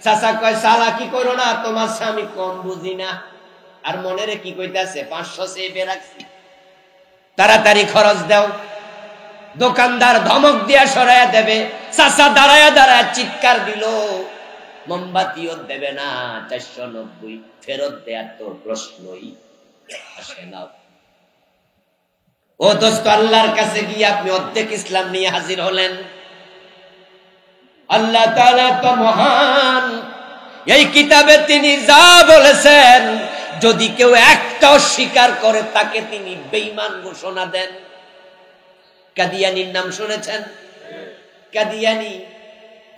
চাচা কয়, সালা কি করো না, তোমার স্বামী কম বুঝি না। আর মনের কি কইতাছে, 500 চেপে রাখছি, তাড়াতাড়ি খরচ দাও। দোকানদার ধমক দিয়া সরাইয়া দেবে। চাচা দাঁড়ায়া দাঁড়ায় চিৎকার দিল, মোমবাতিও দেবে না, 490 ফেরত দেয়ার তোর প্রশ্নই আসে না। ও দোস্ত, আল্লাহর কাছে গিয়ে আপনি অর্ধেক ইসলাম নিয়ে হাজির হলেন। আল্লাহ তাআলা তো মহান, এই কিতাবে তিনি যা বলেছেন, যদি কেউ একটাও স্বীকার করে তাকে তিনি বেঈমান ঘোষণা দেন। কাদিয়ানীর নাম শুনেছেন? কাদিয়ানী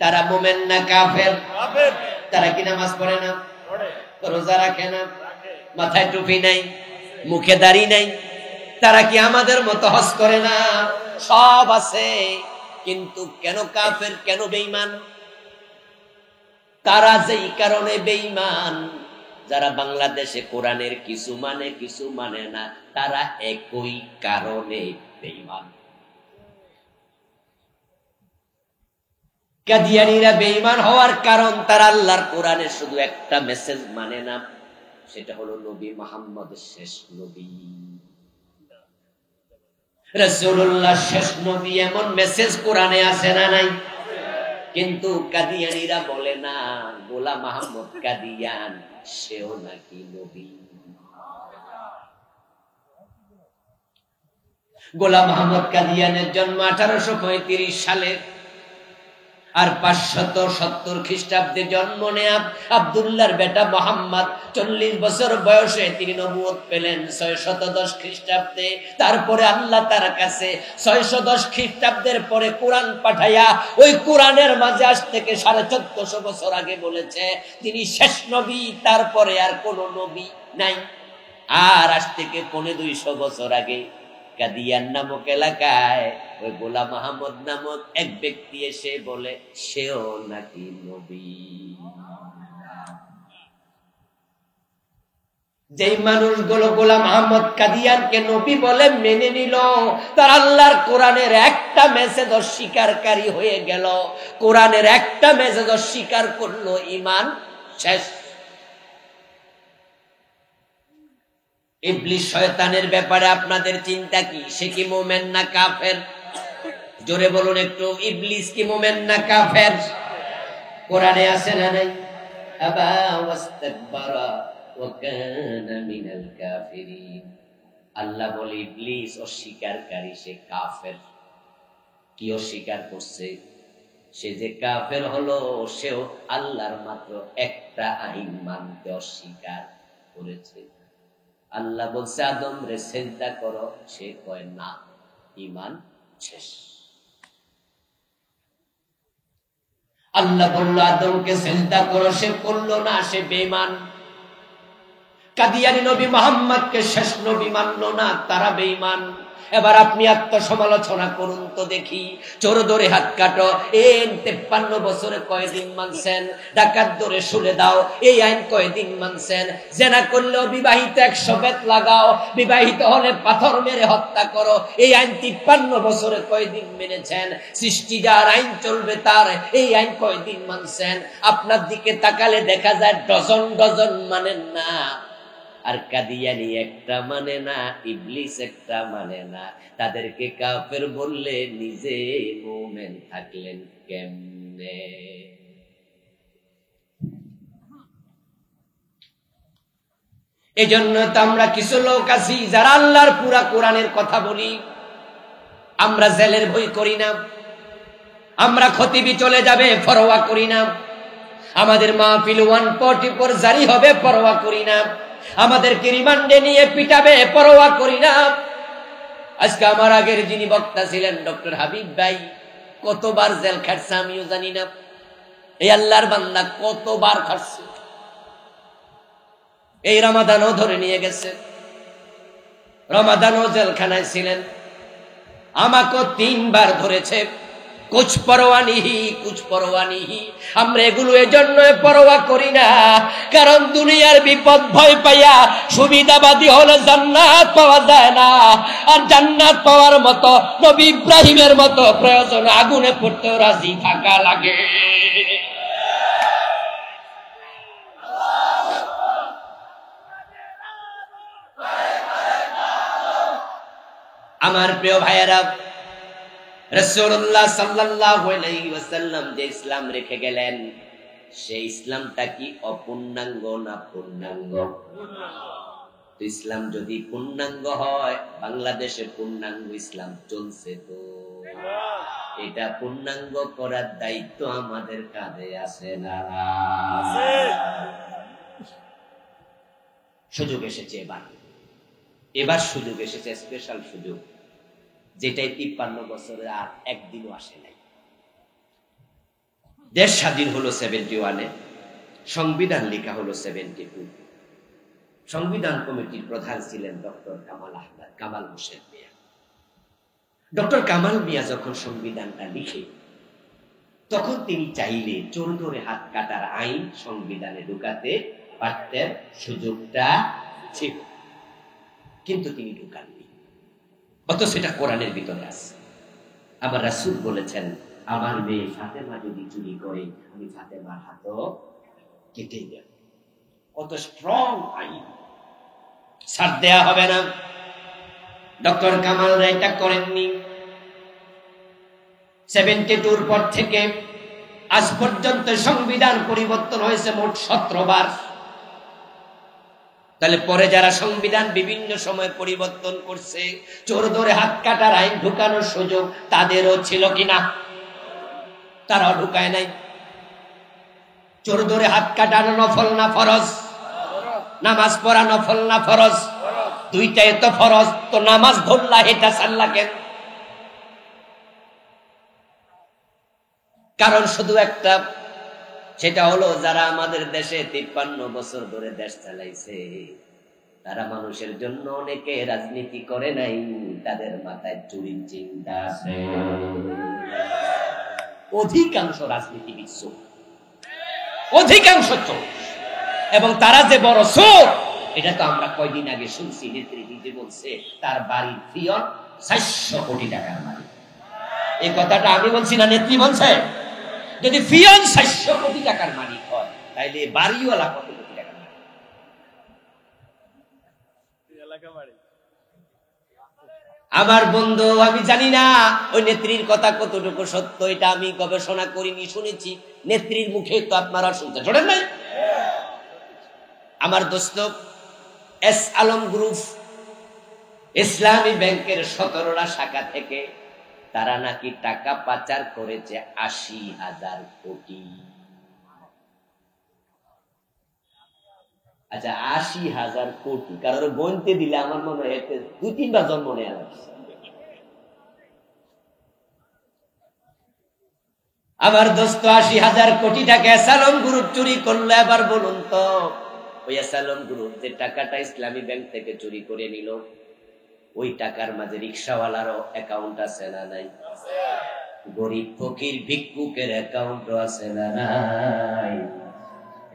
তারা মোমেন না কাফের? তারা কি নামাজ পড়ে না, রোজা রাখে না, মাথায় টুপি নাই, মুখে দাড়ি নাই? তারা কি আমাদের মতো হজ করে না? সব আছে, কিন্তু কেন কাফের, কেন বেঈমান? তারা যেই কারণে বেঈমান, যারা বাংলাদেশে কোরআনের কিছু মানে কিছু মানে না, তারা একই কারণে বেঈমান। কাদিয়ানীরা বেঈমান হওয়ার কারণ, তারা আল্লাহর কোরআনের শুধু একটা মেসেজ মানে না, সেটা হলো নবী মুহাম্মদ শেষ নবী, রাসূলুল্লাহ শেষ নবী। এমন মেসেজ কোরআনে আছে না নাই? কিন্তু কাদিয়ানীরা বলে না, গোলাম আহমদ কাদিয়ান সেও নাকি নবী। গোলাম আহমদ কাদিয়ানের জন্ম 1835 সালে, আর 570 খ্রিস্টাব্দে জন্ম নেয়া আব্দুল্লাহর বেটা মোহাম্মদ 40 বছর বয়সে তিনি নবুয়ত পেলেন 610 খ্রিস্টাব্দে। তারপরে আল্লাহ তার কাছে 610 খ্রিস্টাব্দের পরে কোরআন পাঠাইয়া ওই কোরআনের মাঝে আজ থেকে 1450 বছর আগে বলেছে তিনি শেষ নবী, তারপরে আর কোন নবী নাই। আর আজ থেকে 250 বছর আগে কাদিয়ান নামক এলাকায় ওই গোলাম আহমদ নামক এক ব্যক্তি এসে বলে সেও নাকি নবী। যেই মানুষগুলো গোলাম আহমদ কাদিয়ানকে নবী বলে মেনে নিল, তার আল্লাহর কোরআনের একটা মেসেজ অস্বীকারী হয়ে গেল। কোরআনের একটা মেসেজ অস্বীকার করলো, ঈমান শেষ। ইবলিস শয়তানের ব্যাপারে আপনাদের চিন্তা কি? সে কি মুমিন না কাফের? জোরে বলুন একটু, ইবলিস কি মুমিন না কাফের? কোরআনে আছে না নাই? আবা ওয়াস্তাকবারা ওয়া কানা মিনাল কাফিরিন। আল্লাহ বলে ইবলিস অস্বীকারী, সে কাফের। কি অস্বীকার করছে? সে যে কাফের হলো, সেও আল্লাহর মাত্র একটা আইন মানতে অস্বীকার করেছে। আল্লাহ বলছে আদম রে সিজদা করো, সে কয় না, ঈমান শেষ। আল্লাহ বলল আদমকে সিজদা করো, সে করলো না, সে বেঈমান। কাদিয়ানী নবী মুহাম্মদকে শেষ নবী মানলো না, তারা বেঈমান। এবার আপনি আত্মসমালোচনা করুন তো দেখি। চোর ধরে হাত কাটো, এই 53 বছরে কয়দিন মানছেন? ডাকাত ধরে শুলে দাও, এই আইন কয়দিন মানছেন? জেনা করলেও বিবাহিত 100 বেত লাগাও, বিবাহিত হলে পাথর মেরে হত্যা করো, এই আইন 53 বছরে কয়দিন মেনেছেন? সৃষ্টি যার আইন চলবে তার, এই আইন কয়দিন মানছেন? আপনার দিকে তাকালে দেখা যায় ডজন ডজন মানেন না। আর কাদিয়ানী একটা মানে না, ইবলিস একটা মানে না। তাদেরকে কাফের বললে নিজে মুমিন থাকলেন কেমনে? এজন্য তো আমরা কিছু লোক আছি যারা আল্লাহর পুরা কোরআনের কথা বলি, আমরা জেলের ভয় করি না, আমরা খতিবি চলে যাবে পরোয়া করি না, আমাদের মাহফিল 144 জারি হবে পরোয়া করি না, আমাদেরকে রিমান্ডে নিয়ে পিটাবে পরোয়া করি না। আজকে আমার আগের যিনি বক্তা ছিলেন ডক্টর হাবিব ভাই, কতবার জেল খাটছে আমিও জানি না। এই আল্লাহর বান্দা কতবার খাটছে। এই রমাদানও ধরে নিয়ে গেছে, রমাদানও জেলখানায় ছিলেন। আমাকে 3 বার ধরেছে, কুছ পরোয়া নিহি, কুছ পরোয়া নিহি। আমরা এগুলো এজন্য পরোয়া করি না, কারণ দুনিয়ার বিপদ ভয় পাইয়া সুবিধাবাদী হলে জান্নাত পাওয়া যায় না। আর জান্নাত পাওয়ার মতো নবী ইব্রাহিমের মতো প্রয়োজন আগুনে পড়তেও রাজি থাকা লাগে। আমার প্রিয় ভাইয়েরা, রাসূলুল্লাহ সাল্লাল্লাহু আলাইহি ওয়াসাল্লাম যে ইসলাম রেখে গেলেন, সেই ইসলামটা কি অপূর্ণাঙ্গ না পূর্ণাঙ্গ? তো ইসলাম যদি পূর্ণাঙ্গ হয়, বাংলাদেশে পূর্ণাঙ্গ ইসলাম চলছে, তো এটা পূর্ণাঙ্গ করার দায়িত্ব আমাদের কাঁধে আছে না? সুযোগ এসেছে এবার সুযোগ এসেছে, স্পেশাল সুযোগ, যেটাই 53 বছরে আর একদিনও আসে নাই। দেশ স্বাধীন হলো 71-এ, সংবিধান লেখা হলো 72। সংবিধান কমিটির প্রধান ছিলেন ডক্টর কামাল হোসেন মিয়া। ডক্টর কামাল মিয়া যখন সংবিধানটা লিখে, তখন তিনি চাইলে চোর ধরে হাত কাটার আইন সংবিধানে ঢুকাতে পারতেন, সুযোগটা ছিল, কিন্তু তিনি ঢুকাননি। অত সেটা কোরআনের ভিতরে আছে। আবার রাসূল বলেছেন, আমার মেয়ে ফাতেমা যদি চুরি করে, আমি ফাতেমার হাতও কেটে দেব। কত স্ট্রং আইন, ছাড় দেয়া হবে না। ডক্টর কামাল এটা করেননি। 72 পর থেকে আজ পর্যন্ত সংবিধান পরিবর্তন হয়েছে মোট 17 বার। তাহলে পরে যারা সংবিধান বিভিন্ন সময় পরিবর্তন করছে, চোর ধরে হাত কাটার আইন ঢুকানোর সুযোগ তাদেরও ছিল কিনা? তারাও ঢুকায় নাই। চোর ধরে হাত কাটানো নফল না ফরজ? নামাজ পড়া নফল না ফরজ? দুইটাই তো ফরজ, তো নামাজ ধরলা, এটা ছাড়লা কেন? কারণ শুধু একটা, সেটা হলো যারা আমাদের দেশে 53 বছর ধরে দেশ চালাইছে, তারা মানুষের জন্য অনেকে রাজনীতি করে নাই, তাদের মাথায় চুরির চিন্তা আছে। অধিকাংশ রাজনীতিবিদ চোর, অধিকাংশ চোর, এবং তারা যে বড় চোর এটা তো আমরা কয়দিন আগে শুনছি। নেত্রী যে বলছে তার বাড়ির ফিয়ন 400 কোটি টাকার মালিক। এই কথাটা আমি বলছি না, নেত্রী বলছে। যদি ফিয়ন 400 কোটি টাকার মালিক হয়, তাইলে বাড়িওয়ালা কত কোটি টাকার মালিক? আমার বন্ধু, আমি জানি না ওই নেত্রীর কথা কতটুকু সত্য, এটা আমি গবেষণা করিনি, শুনেছি নেত্রীর মুখে, তো আপনারা শুনতে শোনেন নাই। আমার দোস্ত এস আলম গ্রুপ ইসলামী ব্যাংকের 17টা শাখা থেকে তারা নাকি টাকা পাচার করেছে 80,000 কোটি। আচ্ছা, 80,000 কোটি কারোর গণতে দিলে আমার মনে হয় 2-3 বার জন্ম নেওয়া লাগছে। আমার দোস্ত 80,000 কোটি টাকা এসালম গ্রুপ চুরি করলো। এবার বলুন তো, ওই এসালম গ্রুপ যে টাকাটা ইসলামী ব্যাংক থেকে চুরি করে নিল, ওই টাকার মাঝে রিক্সাওয়ালারও অ্যাকাউন্ট আছে না নাই? গরিব ফকির ভিক্ষুকের অ্যাকাউন্টও আছে না নাই?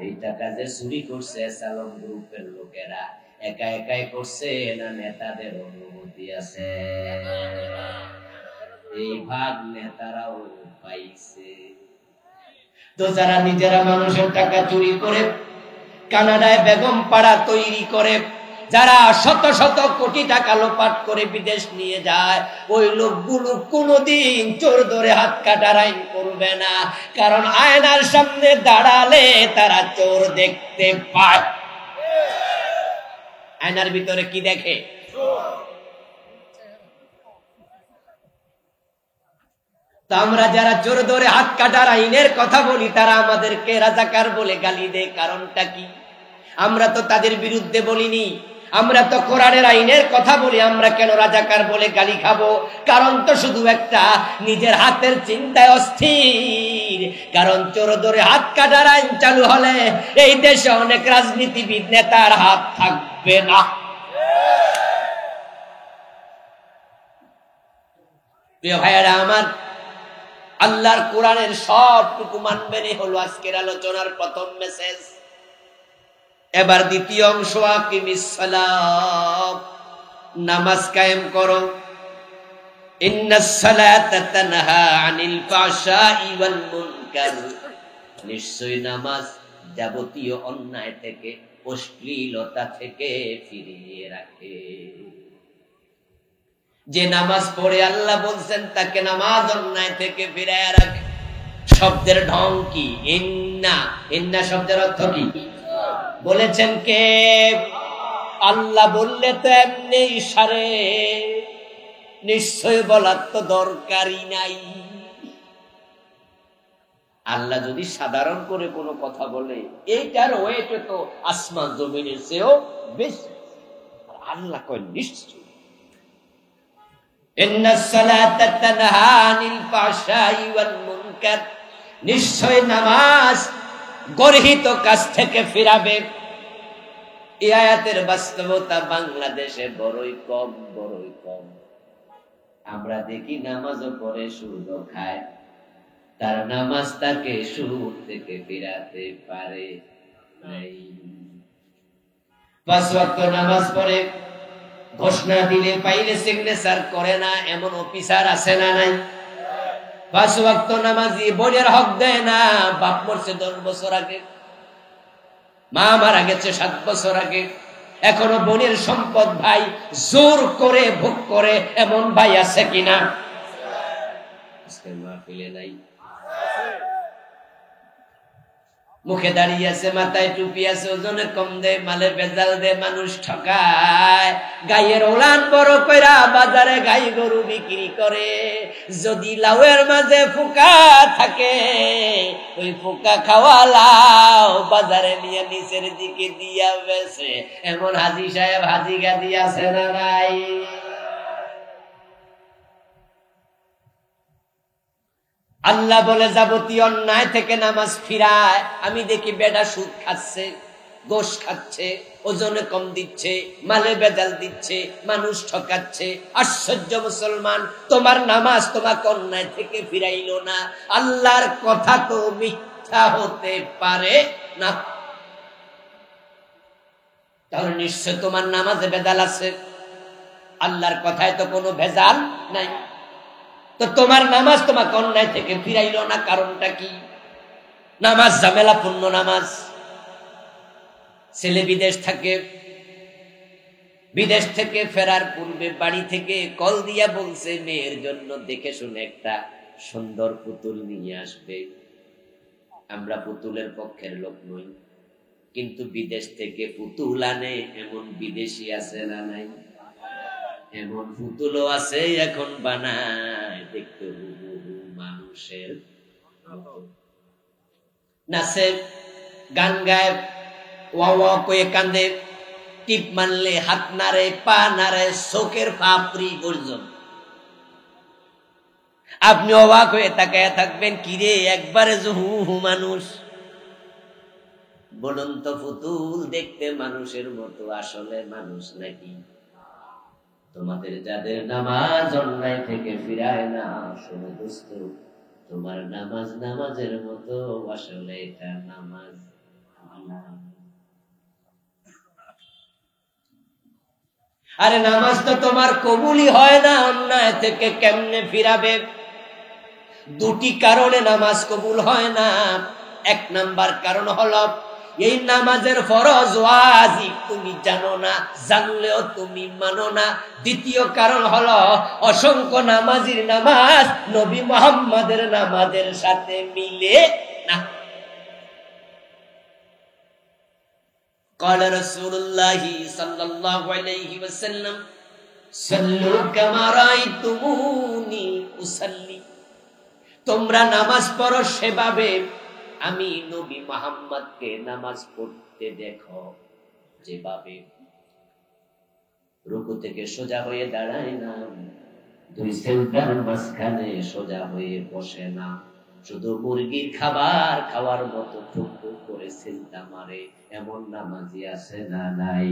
এই টাকা যে চুরি করছে এসালম গ্রুপের লোকেরা, একা একাই করছে না নেতাদের অনুমতি আছে? এই ভাগ নেতারাও পাইছে। তো যারা নিজেরা মানুষের টাকা চুরি করে কানাডায় বেগম পাড়া তৈরি করে, যারা শত শত কোটি টাকা লোপাট করে বিদেশ নিয়ে যায়, ওই লোকগুলো কোনোদিন চোর ধরে হাত কাটার আইন করবে না, কারণ আয়নার সামনে দাঁড়ালে তারা চোর দেখতে পায়। আয়নার ভিতরে কি দেখে? তা আমরা যারা চোর ধরে হাত কাটার আইনের কথা বলি, তারা আমাদেরকে রাজাকার বলে গালি দেয়। কারণটা কি? আমরা তো তাদের বিরুদ্ধে বলিনি, আমরা তো কোরআনের আইনের কথা বলি। আমরা কেন রাজাকার বলে গালি খাবো? কারণ তো শুধু একটা, নিজের হাতের চিন্তায় অস্থির। কারণ চোর ধরে হাত কাটার আইন চালু হলে এই দেশে অনেক রাজনীতিবিদ নেতার হাত থাকবে না। প্রিয় ভাইয়েরা আমার, আল্লাহর কোরআনের সবটুকু মানবেন, এই হলো আজকের আলোচনার প্রথম মেসেজ। এবার দ্বিতীয় অংশ, আকিমিস সালাত, নামাজ কায়েম করো। ইন্নাস সালাতা তানহা আনিল ফাহশাই ওয়াল মুনকার, নিশ্চয়ই নামাজ যাবতীয় অন্যায় থেকে, অশ্লীলতা থেকে ফিরিয়ে রাখে। যে নামাজ পড়ে আল্লাহ বলছেন তাকে নামাজ অন্যায় থেকে ফিরায় রাখে। শব্দের ঢং কি? ইন্না। ইন্না শব্দের অর্থ কি বলেছেন কে? আল্লাহ বললে তো এমনি ইশারে, নিশ্চয় বলার তো দরকারই নাই। আল্লাহ যদি সাধারণ করে কোনো কথা বলে, এইটার ওয়েট তো আসমান জমিনের চেয়েও বেশি। আল্লাহ কয় নিশ্চয়। ইন্নাস সালাতা তানহা আনিল ফাহশাই ওয়াল মুনকার, নিশ্চয় নামাজ গর্হিত কাজ থেকে ফিরাবে। এই আয়াতের বাস্তবতা বাংলাদেশে বড়ই কম, বড়ই কম। আমরা দেখি নামাজও পড়ে সুদও খায়, তার নামাজ তাকে সুদ থেকে ফিরাতে পারে নাই। 5 ওয়াক্ত নামাজ পড়ে, ঘোষণা দিলে পাইলে সিগনেচার করে না, এমন অফিসার আছে না নাই? 5 ওয়াক্ত নামাজি বোনের হক দেয় না। বাপ মরছে 10 বছর আগে, মা মারা গেছে 7 বছর আগে, এখনো বোনের সম্পদ ভাই জোর করে ভোগ করে, এমন ভাই আছে কিনা? আজকের মাহফিলে নাই। মুখে দাঁড়িয়ে আছে, মাথায় টুপি আছে, ওজনে কম দেয়, মালে ভেজাল দেয়, মানুষ ঠকায়, গায়ের ওলান বড় কইরা বাজারে গাই গরু বিক্রি করে। যদি লাউয়ের মাঝে পোকা থাকে, ওই পোকা খাওয়া লাউ বাজারে নিয়ে নিচের দিকে দিয়া বেছে, এমন হাজি সাহেব হাজি গাজি আছে না নাই? আল্লাহ বলে যাবতীয় অন্যায় থেকে নামাজ ফিরায়। আমি দেখি বেটা সুদ খাচ্ছে, গোশ খাচ্ছে, ওজনে কম দিচ্ছে, মালে ভেজাল দিচ্ছে, মানুষ ঠকাচ্ছে। আশ্চর্য মুসলমান, তোমার নামাজ তোমাকে অন্যায় থেকে ফিরাইলো না। আল্লাহর কথা তো মিথ্যা হতে পারে না। তাহলে নিশ্চয় তোমার নামাজে ভেজাল আছে, আল্লাহর কথায় তো কোনো ভেজাল নাই। তো তোমার নামাজ তোমাকে অন্যায় থেকে ফিরাইল না, কারণটা কি? নামাজ ঝামেলাপূর্ণ নামাজ। ছেলে বিদেশ থাকে, বিদেশ থেকে ফেরার পূর্বে বাড়ি থেকে কল দিয়া বলছে মেয়ের জন্য দেখে শুনে একটা সুন্দর পুতুল নিয়ে আসবে। আমরা পুতুলের পক্ষের লোক নই, কিন্তু বিদেশ থেকে পুতুল আনে এমন বিদেশি আছে না নাই? এমন পুতুলও আছে এখন বানায়, দেখতে হুবহু মানুষের নাচে, গান গায়, ওয়া ওয়া কয়ে কান্দে, টিপ মারলে হাত নাড়ে, পা নাড়ে, চোখের পাপড়ি পর্যন্ত। আপনি অবাক হয়ে তাকায় থাকবেন, কিরে একবারে হু হু মানুষ। বলুন তো, পুতুল দেখতে মানুষের মতো, আসলে মানুষ নাকি? তোমাদের যাদের নামাজ অন্যায় থেকে ফিরায় না, শোনো দোস্ত, তোমার নামাজ নামাজের মতো, আসলে এটা নামাজ। আরে নামাজ তো তোমার কবুলই হয় না, অন্যায় থেকে কেমনে ফিরাবে? 2টি কারণে নামাজ কবুল হয় না। 1 নাম্বার কারণ হলো এই নামাজের ফরজ ওয়াজিব তুমি জানো না, জানলেও তুমি মানো না। 2য় কারণ হলো অসংখ্য নামাজির নামাজ নবী মুহাম্মাদের নামাজের সাথে মিলে না। قال رسول الله صلى الله عليه وسلم صلوا كما رأيتموني أصلي, তোমরা নামাজ পড়ো সেভাবে আমি নবী মুহাম্মদকে নামাজ পড়তে দেখো যেভাবে। রুকু থেকে সোজা হয়ে দাঁড়ায় না, 2 সেজদার মাঝখানে সোজা হয়ে বসে না, শুধু মুরগির খাবার খাওয়ার মতো টুকটুক করে সিজদা মারে, এমন নামাজি আছে না নাই?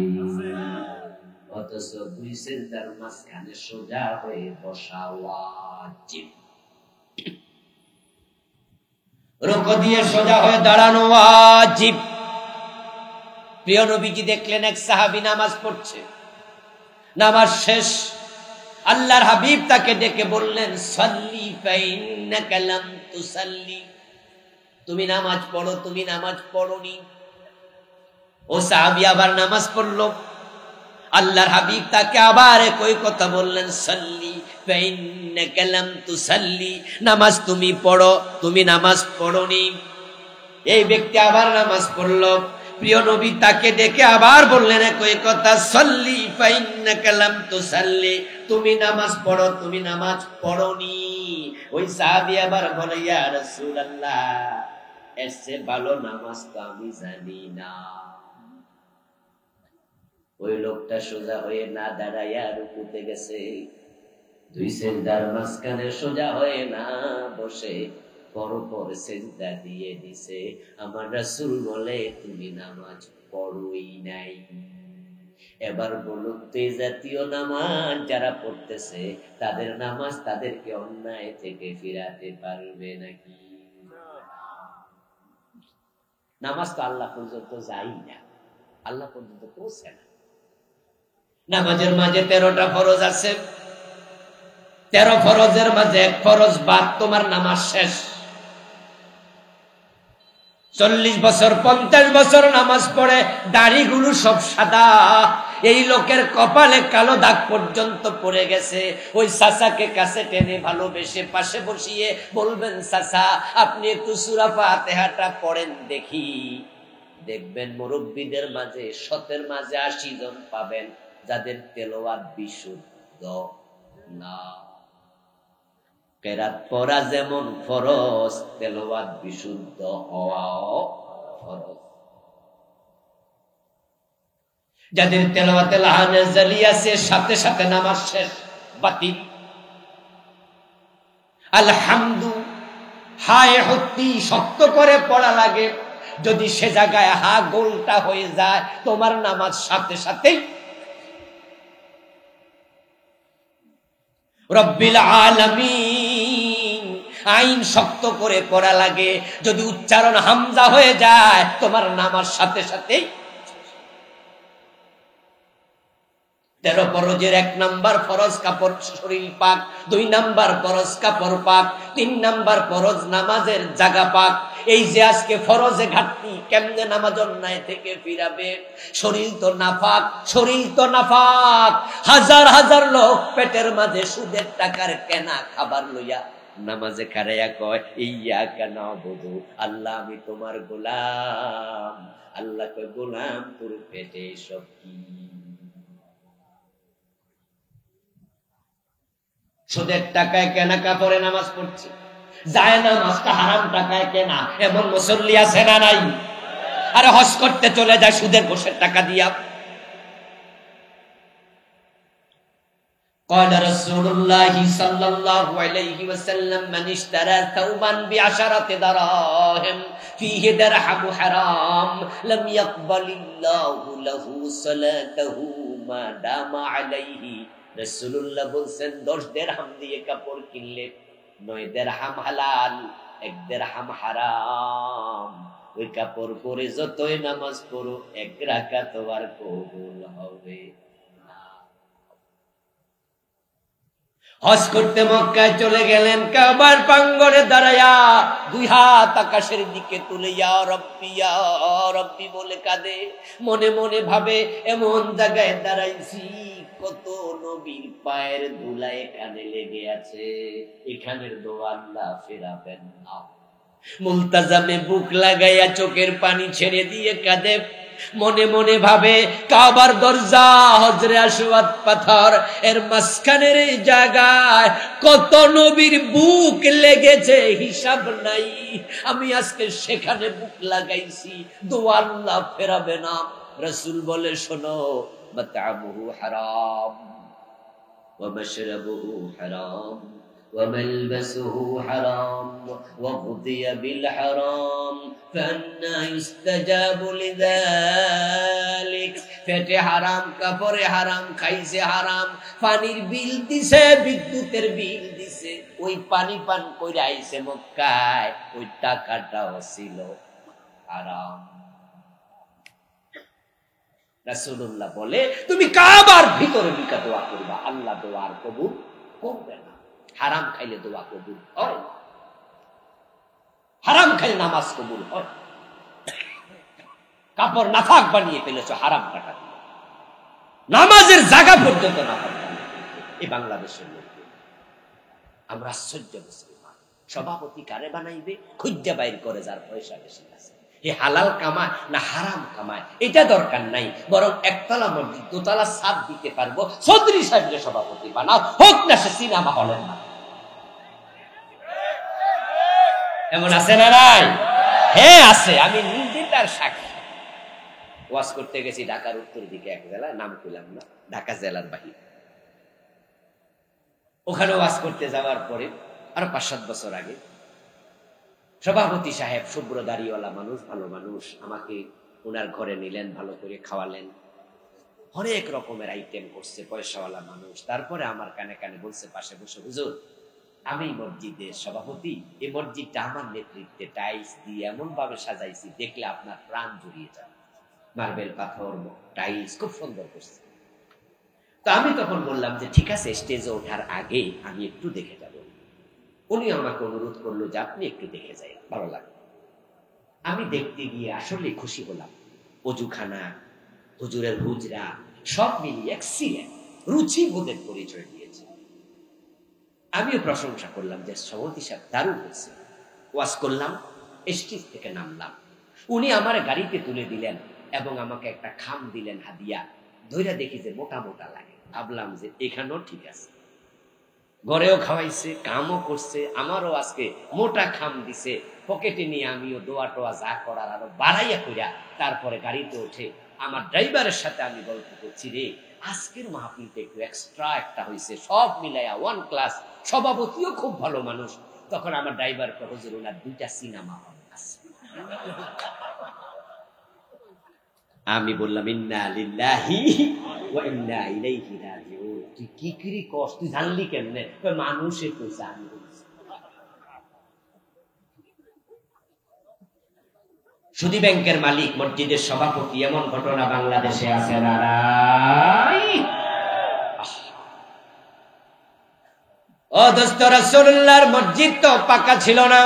অথচ 2 সেজদার মাঝখানে সোজা হয়ে বসা ওয়াজিব। রুকু দিয়ে সোজা হয়ে দাঁড়ানো ওয়াজিব। প্রিয় নবীজি দেখলেন এক সাহাবী নামাজ পড়ছে, নামাজ শেষ, আল্লাহর হাবিব তাকে ডেকে বললেন, সাল্লি ফাইন্নাকা লাম তুসাল্লি, তুমি নামাজ পড়ো, তুমি নামাজ পড়োনি। ও সাহাবী আবার নামাজ পড়লো। আল্লাহর হাবিব তাকে আবার একই কথা বললেন, সাল্লি ফাইন্নাকা লাম তুসাল্লি, নামাজ তুমি পড়ো, তুমি নামাজ পড়োনি। এই ব্যক্তি আবার নামাজ পড়লো। প্রিয় নবী তাকে ডেকে আবার বললেন একই কথা, সাল্লি ফাইন্নাকা লাম তুসাল্লি, তুমি নামাজ পড়ো, তুমি নামাজ পড়োনি। ওই সাহাবী আবার বলে, ইয়া রাসূলুল্লাহ, এর চেয়ে ভালো নামাজ তো আমি জানি না। ওই লোকটা সোজা হয়ে না দাঁড়াইয়া রুকুতে গেছে, দুই সিজদার মাঝখানে সোজা হয়ে না বসে পরপর সিজদা দিয়ে দিছে। আমার রাসূল বলে, তুমি নামাজ পড়োই নাই। এবার বলুন তো, এই জাতীয় নামাজ যারা পড়তেছে তাদের নামাজ তাদেরকে অন্যায় থেকে ফিরাতে পারবে নাকি? নামাজ তো আল্লাহ পর্যন্ত যাই না, আল্লাহ পর্যন্ত পৌঁছে না। নামাজের মাঝে 13টা ফরজ আছে, 13 ফরজের মাঝে এক ফরজ বাদ, তোমার নামাজ শেষ। 40 বছর 50 বছর নামাজ পড়ে দাড়িগুলো সব সাদা, এই লোকের কপালে কালো দাগ পর্যন্ত পড়ে গেছে। ওই চাচাকে কাছে টেনে ভালোবেসে পাশে বসিয়ে বলবেন, চাচা আপনি একটু সূরা ফাতিহাটা পড়েন দেখি। দেখবেন মুরব্বীদের মাঝে 100 মাঝে 80 জন পাবেন যাদের তেলাওয়াত বিশুদ্ধ না। কেরাত পড়া যেমন ফরজ, তেলাওয়াত বিশুদ্ধ হওয়াও ফরজ। যাদের তেলাওয়াতে লাহানে জালি আছে, সাথে সাথে নামাজ শেষ, বাতিল। আলহামদু হায় হত্তি শক্ত করে পড়া লাগে, যদি সে জায়গায় হা গোলটা হয়ে যায়, তোমার নামাজ সাথে সাথেই। রব্বিল আলামিন আইন শক্ত করে পড়া লাগে, যদি উচ্চারণ হামজা হয়ে যায়, তোমার নামাজ সাথে সাথেই। 13 ফরজের 1 নাম্বার ফরজ কাপড় শরীর পাক, 2 নাম্বার ফরজ কাপড় পাক, 3 নাম্বার ফরজ নামাজের জায়গা পাক। এই যে আজকে ফরজে ঘাটতি, কেমনে নামাজ অন্যায় থেকে ফিরাবে? শরীর তো নাফাক, শরীর তো নাফাক। হাজার হাজার লোক পেটের মাঝে সুদের টাকার কেনা খাবার লইয়া নামাজে খাড়াইয়া কয়, ইয়াকা নাবুদু, আল্লাহ আমি তোমার গোলাম। আল্লাহ কয়, গোলাম তোর পেটে সব কি? সুদের টাকায় কেনা কাপড়ে নামাজ পড়ছে, যায় নামাজটা হারাম টাকায় কেনা, এমন মুসল্লি আছে না নাই? আরে হজ করতে চলে যায় সুদের ঘোষের টাকা দিয়া। قال رسول الله صلى الله عليه وسلم من اشترى ثوبا ب10 دراهم فيه درهم حرام لم يقبل الله له صلاته ما دام عليه। রাসূলুল্লাহ বলেন, 10 দিরহাম দিয়ে কাপড় কিনলে 9 দিরহাম হালাল, 1 দিরহাম হারাম। ওই কাপড় পরে যতই নামাজ পড়ো 1 রাকাত আর কবুল হবে না। হজ করতে মক্কায় চলে গেলেন, কাবার প্রাঙ্গণে দাঁড়ায়া 2 হাত আকাশের দিকে তুলে ইয়া রব্বি বলে কাঁদে। মনে মনে ভাবে, এমন জায়গায় দাঁড়াইছি কত নবীর পায়ের ধুলা এখানে লেগে আছে, এখানের দোয়া আল্লাহ ফেরাবেন না। মুলতাজামে বুক লাগাইয়া চোখের পানি ছেড়ে দিয়ে কাঁদে। মনে মনে ভাবে, কাবার দরজা হজরে আসওয়াদ পাথর, এর মাঝখানের এই জায়গায় কত নবীর বুক লেগেছে হিসাব নাই। আমি আজকে সেখানে বুক লাগাইছি, দোয়া আল্লাহ ফেরাবে না। রাসূল বলে, শোনো, মাতআমুহু হারাম ওয়া মাশরাবুহু হারাম وملبسه حرام وغذي بالحرام فأنى يستجاب لذلك। পেটে হারাম, কাপড়ে হারাম, খাইছে হারাম, পানির বিল দিছে, বিদ্যুতের বিল দিছে, ওই পানি পান করে আইছে মক্কায়, ওই টাকাটাও ছিল হারাম। রাসূলুল্লাহ বলে, তুমি কাবার ভিতরে ঢুকে দোয়া করবা, আল্লাহ দোয়ার কবুল করবে না। হারাম খাইলে দোয়া কবুল হয় না, হারাম খাইলে নামাজ কবুল হয়। কাপড় নাফাক বানিয়ে ফেলেছো হারাম টাকা দিয়ে, নামাজের জায়গা পর্যন্ত নাফাক বানিয়ে এই বাংলাদেশের মধ্যে। আমরা আশ্চর্য মুসলমান। সভাপতি কারে বানাইবে? খুঁজে বাইর করে যার পয়সা বেশি আছে। এই হালাল কামায় না হারাম কামায় এটা দরকার নাই, বরং একতলা মসজিদ দোতলা ছাদ দিতে পারবো, চৌধুরী সাহেবকে সভাপতি বানাও, হোক না সে সিনেমা হলের না। এমন আছে না নাই? হ্যাঁ আছে, আমি নিজে তার সাক্ষী। ওয়াজ করতে গেছি ঢাকার উত্তর দিকে এক জেলা, নাম কইলাম না, ঢাকা জেলার বাহির। ওখানে ওয়াজ করতে যাওয়ার পরে আরো 5-7 বছর আগে সভাপতি সাহেব শুভ্র দাড়িওয়ালা মানুষ, ভালো মানুষ, আমাকে ওনার ঘরে নিলেন, ভালো করে খাওয়ালেন, অনেক রকমের আইটেম করছে, পয়সাওয়ালা মানুষ। তারপরে আমার কানে কানে বলছে পাশে বসে, হুজুর আমি মসজিদের সভাপতি, এই মসজিদটা আমার নেতৃত্বে টাইলস দিয়ে এমন ভাবে সাজাইছি, দেখলে আপনার প্রাণ জুড়িয়ে যাবে, মার্বেল পাথর টাইলস খুব সুন্দর করছে। তো আমি তখন বললাম যে ঠিক আছে, স্টেজে ওঠার আগে আমি একটু দেখে যাব। উনি আমাকে অনুরোধ করলো যে আপনি একটু দেখে যাই, ভালো লাগবে। আমি দেখতে গিয়ে আসলে খুশি হলাম। অজুখানা, হুজুরের হুজরা সব মিলিয়ে এক্সিলেন্ট, রুচি বোধের পরিচয় দিয়েছে। আমিও প্রশংসা করলাম যে সভাপতি সাহেব দারুণ হয়েছে। ওয়াজ করলাম, স্টেজ থেকে নামলাম, উনি আমার গাড়িতে তুলে দিলেন এবং আমাকে একটা খাম দিলেন হাদিয়া। ধইরা দেখি যে মোটা মোটা লাগে, ভাবলাম যে এখানেও ঠিক আছে। ঘরেও খাওয়াইছে, কামও করছে, আমারও আজকে মোটা খাম দিছে। পকেটে নিয়ে আমিও দোয়া টোয়া যা করার আরো বাড়াইয়া কইরা তারপরে গাড়িতে উঠে আমার ড্রাইভারের সাথে আমি গল্প করছি, রে আজকের মাহফিলটা একটু এক্সট্রা একটা হয়েছে, সব মিলাইয়া 1 ক্লাস। সভাপতিও খুব ভালো মানুষ। তখন আমার ড্রাইভার হুজুর ওনার 2টা সিনেমা হল আছে। আমি বললাম ইন্না লিল্লাহি ওয়া ইন্না ইলাইহি রাজিউন। তুই কি করি কষ্ট, তুই জানলি কেমনে? মানুষে কইছে, আমি বলছি। সুদী ব্যাংকের মালিক, মসজিদের সভাপতি, এমন ঘটনা বাংলাদেশে আছে না? ও দোস্ত, রাসূলুল্লাহর মসজিদ তো পাকা ছিল না।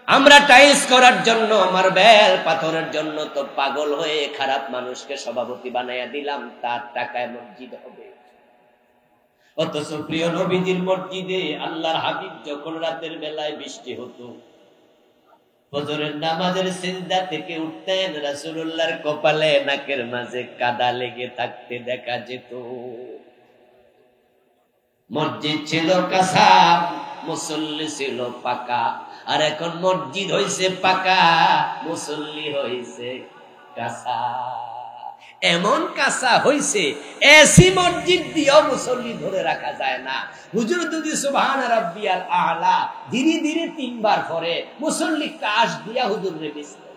আমরা টাইলস করার জন্য, মার্বেল পাথরের জন্য তো পাগল হয়ে খারাপ মানুষকে সভাপতি বানাইয়া দিলাম, তার টাকায় মসজিদ হবে। অথচ প্রিয় নবীজির মসজিদে আল্লাহর হাবিব যখন রাতের বেলায় বৃষ্টি হতো, ফজরের নামাজের সিজদা থেকে উঠতেন, রাসূলুল্লাহর কপালে নাকের মাঝে কাদা লেগে থাকতে দেখা যেত। মসজিদ ছিল কাঁচা, মুসল্লি ছিল পাকা। আর এখন মসজিদ হইছে পাকা, মুসল্লি হইছে কাঁচা। এমন কাঁচা হইছে, এসি মসজিদ দিয়েও মুসল্লি ধরে রাখা যায় না। হুজুর যদি সুবহান রাব্বিয়াল আ'লা ধীরে ধীরে 3 বার পরে, মুসল্লি কাশ দিয়া হুজুর রে বিছতে,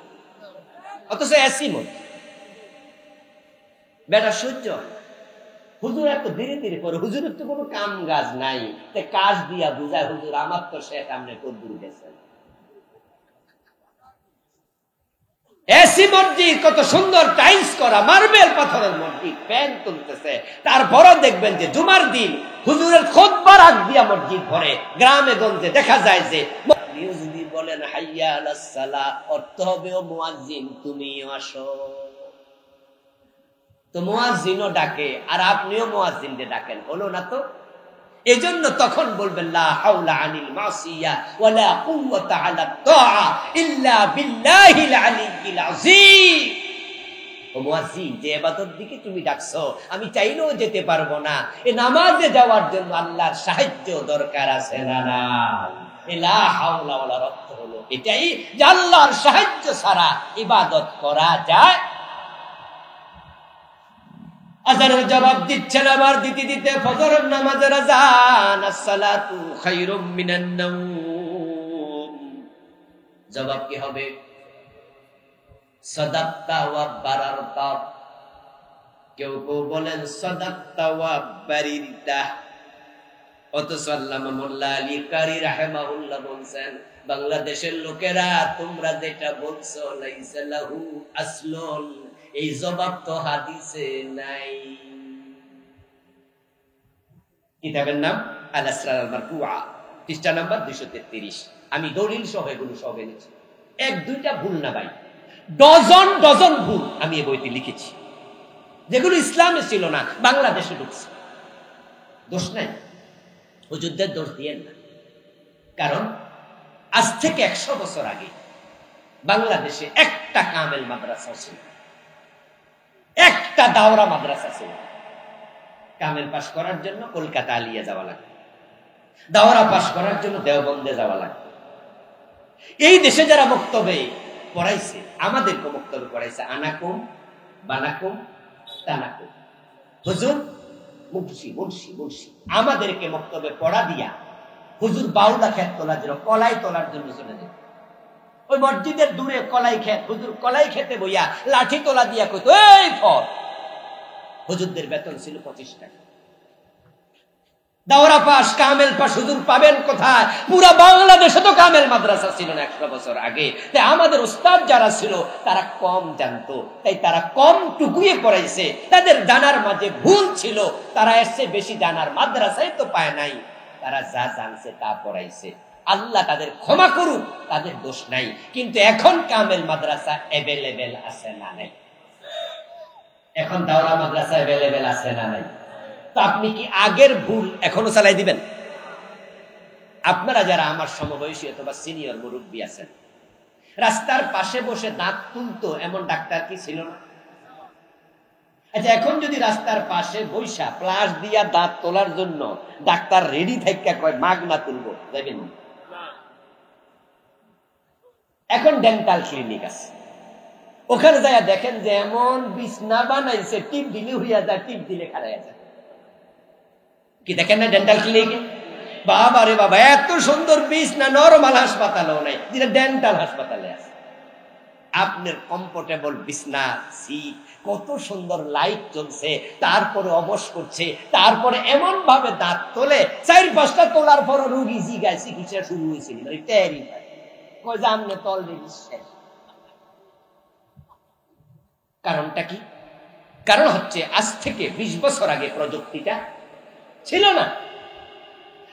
অথচ এসি মসজিদ। বেটা সহ্য হুজুর এত ধীরে ধীরে করে, হুজুরের তো কোনো কাম কাজ নাই, কাশ দিয়া বুঝায় হুজুর আমার তো সে সামনে কদ্দুর গেছে। এসি মসজিদ, কত সুন্দর টাইলস করা, মার্বেল পাথরের মসজিদ, ফ্যান তুলতেছে। তারপরও দেখবেন যে জুমার দিন হুজুরের খুতবার আগ দিয়া মসজিদ ভরে। গ্রামে গঞ্জে দেখা যায় যে যদি বলেন হাইয়া আলাস সালাহ, অর্থ হবে ও মুয়াজ্জিন তুমিও আসো। তো মুয়াজ্জিনও ডাকে আর আপনিও মুয়াজ্জিনকে ডাকেন, হলো না তো? এজন্য তখন বলবেন লা হাওলা আনিল মাসিয়া ওয়ালা কুওয়াতা আলা তাআ ইল্লা বিল্লাহিল আলিয়্যিল আযীম। ও মুয়াজ্জিন, যে ইবাদত দিকে তুমি ডাকছো আমি চাইলেও যেতে পারবো না। এই নামাজে যাওয়ার জন্য আল্লাহর সাহায্য দরকার আছে না? না। লা হাওলা ওয়ালা অর্থ হলো এটাই যে আল্লাহর সাহায্য ছাড়া ইবাদত করা যায়। আজানের জবাব দিচ্ছেন আবার দিতে দিতে, ফজরের নামাজের আযান, আসসালাতু খায়রুম মিনান নাওম। জবাব কি হবে? সাদাক্তা ওয়া বারারতা। কেউ কেউ বলেন সাদাক্তা ওয়া বারিরতা। অথচ আল্লামা মোল্লা আলী কারি রাহিমাহুল্লাহ বলছেন, বাংলাদেশের লোকেরা তোমরা যেটা বলছো লাইসা লাহু আসলুন, এই জবাব তো হাদিসে নাই। কিতাবের নাম আল আসরার আল মারফুআ, পৃষ্ঠা নাম্বার 233। আমি দলিল সহ এগুলো সব এনেছি, এক দুইটা ভুল না ভাই, ডজন ডজন ভুল আমি এই বইতে লিখেছি, যেগুলো ইসলামে ছিল না, বাংলাদেশে ঢুকছে। দোষ নাই, হুজুরদের দোষ দিয়েন না। কারণ আজ থেকে 100 বছর আগে বাংলাদেশে একটা কামেল মাদ্রাসা ছিল, একটা দাওরা মাদ্রাসা ছিল। কামেল পাশ করার জন্য কলকাতা আলিয়া যাওয়া লাগবে, দাওরা পাশ করার জন্য দেওবন্দে যাওয়া লাগবে। এই দেশে যারা বক্তব্যে পড়াইছে, আমাদেরকে বক্তব্য পড়াইছে আনাকুম বানাকুম তানাকুম, হুজুর মুন্সি মুন্সি মুন্সি, আমাদেরকে বক্তব্যে পড়া দিয়া হুজুর বাউলা খেত তোলার জন্য, কলাই তোলার জন্য চলে যেত। ওই মসজিদের দূরে কলাই খেত, হুজুর কলাই খেতে বইয়া লাঠি তোলা দিয়া কইতো এই ফর। হুজুরদের বেতন ছিল 25 টাকা। দাওরা পাস কামেল পাস হুজুর পাবেন কোথায়? পুরা বাংলাদেশে তো কামেল মাদ্রাসা ছিল না 100 বছর আগে। তাই আমাদের উস্তাদ যারা ছিল তারা কম জানতো, তাই তারা কম টুকুয়ে পড়াইছে। তাদের জানার মাঝে ভুল ছিল, তারা এসে বেশি জানার মাদ্রাসায় তো পায় নাই, তারা যা জানছে তা পড়াইছে। আল্লাহ তাদের ক্ষমা করুক, তাদের দোষ নাই। কিন্তু এখন কামেল মাদ্রাসা অ্যাভেলেবেল আছে না নাই? এখন দাওরা মাদ্রাসা অ্যাভেলেবেল আছে না নাই? তো আপনি কি আগের ভুল এখনো চালাই দিবেন? আপনারা যারা আমার সমবয়সী অথবা সিনিয়র মুরব্বী আছেন, রাস্তার পাশে বসে দাঁত তুলতো এমন ডাক্তার কি ছিল না? আচ্ছা, এখন যদি রাস্তার পাশে বৈশা প্লাস দিয়া দাঁত তোলার জন্য ডাক্তার রেডি থাইকা কয় মাগনা তুলবো, যাবেন? এখন ডেন্টাল ক্লিনিক আছে, ওখানে যায় দেখেন যে এমন বিছনা বানাইছে, টিপ দিলে হইয়া যায়, টিপ দিলে খাড়াইয়া যায়। কি দেখেন না ডেন্টাল ক্লিনিকে? বাবা রে বাবা, এত সুন্দর বিছনা নরমাল হাসপাতালেও নাই, যেটা ডেন্টাল হাসপাতালে আছে। আপনার কমফোর্টেবল বিছনা, সিট, কত সুন্দর লাইট চলছে, তারপরে অবশ করছে, তারপরে এমন ভাবে দাঁত তোলে, 4-5টা তোলার পর রুগী জিগায় চিকিৎসা শুরু হয়েছিল। কারণটা কি? কারণ হচ্ছে আজ থেকে 20 বছর আগে প্রযুক্তিটা ছিল না।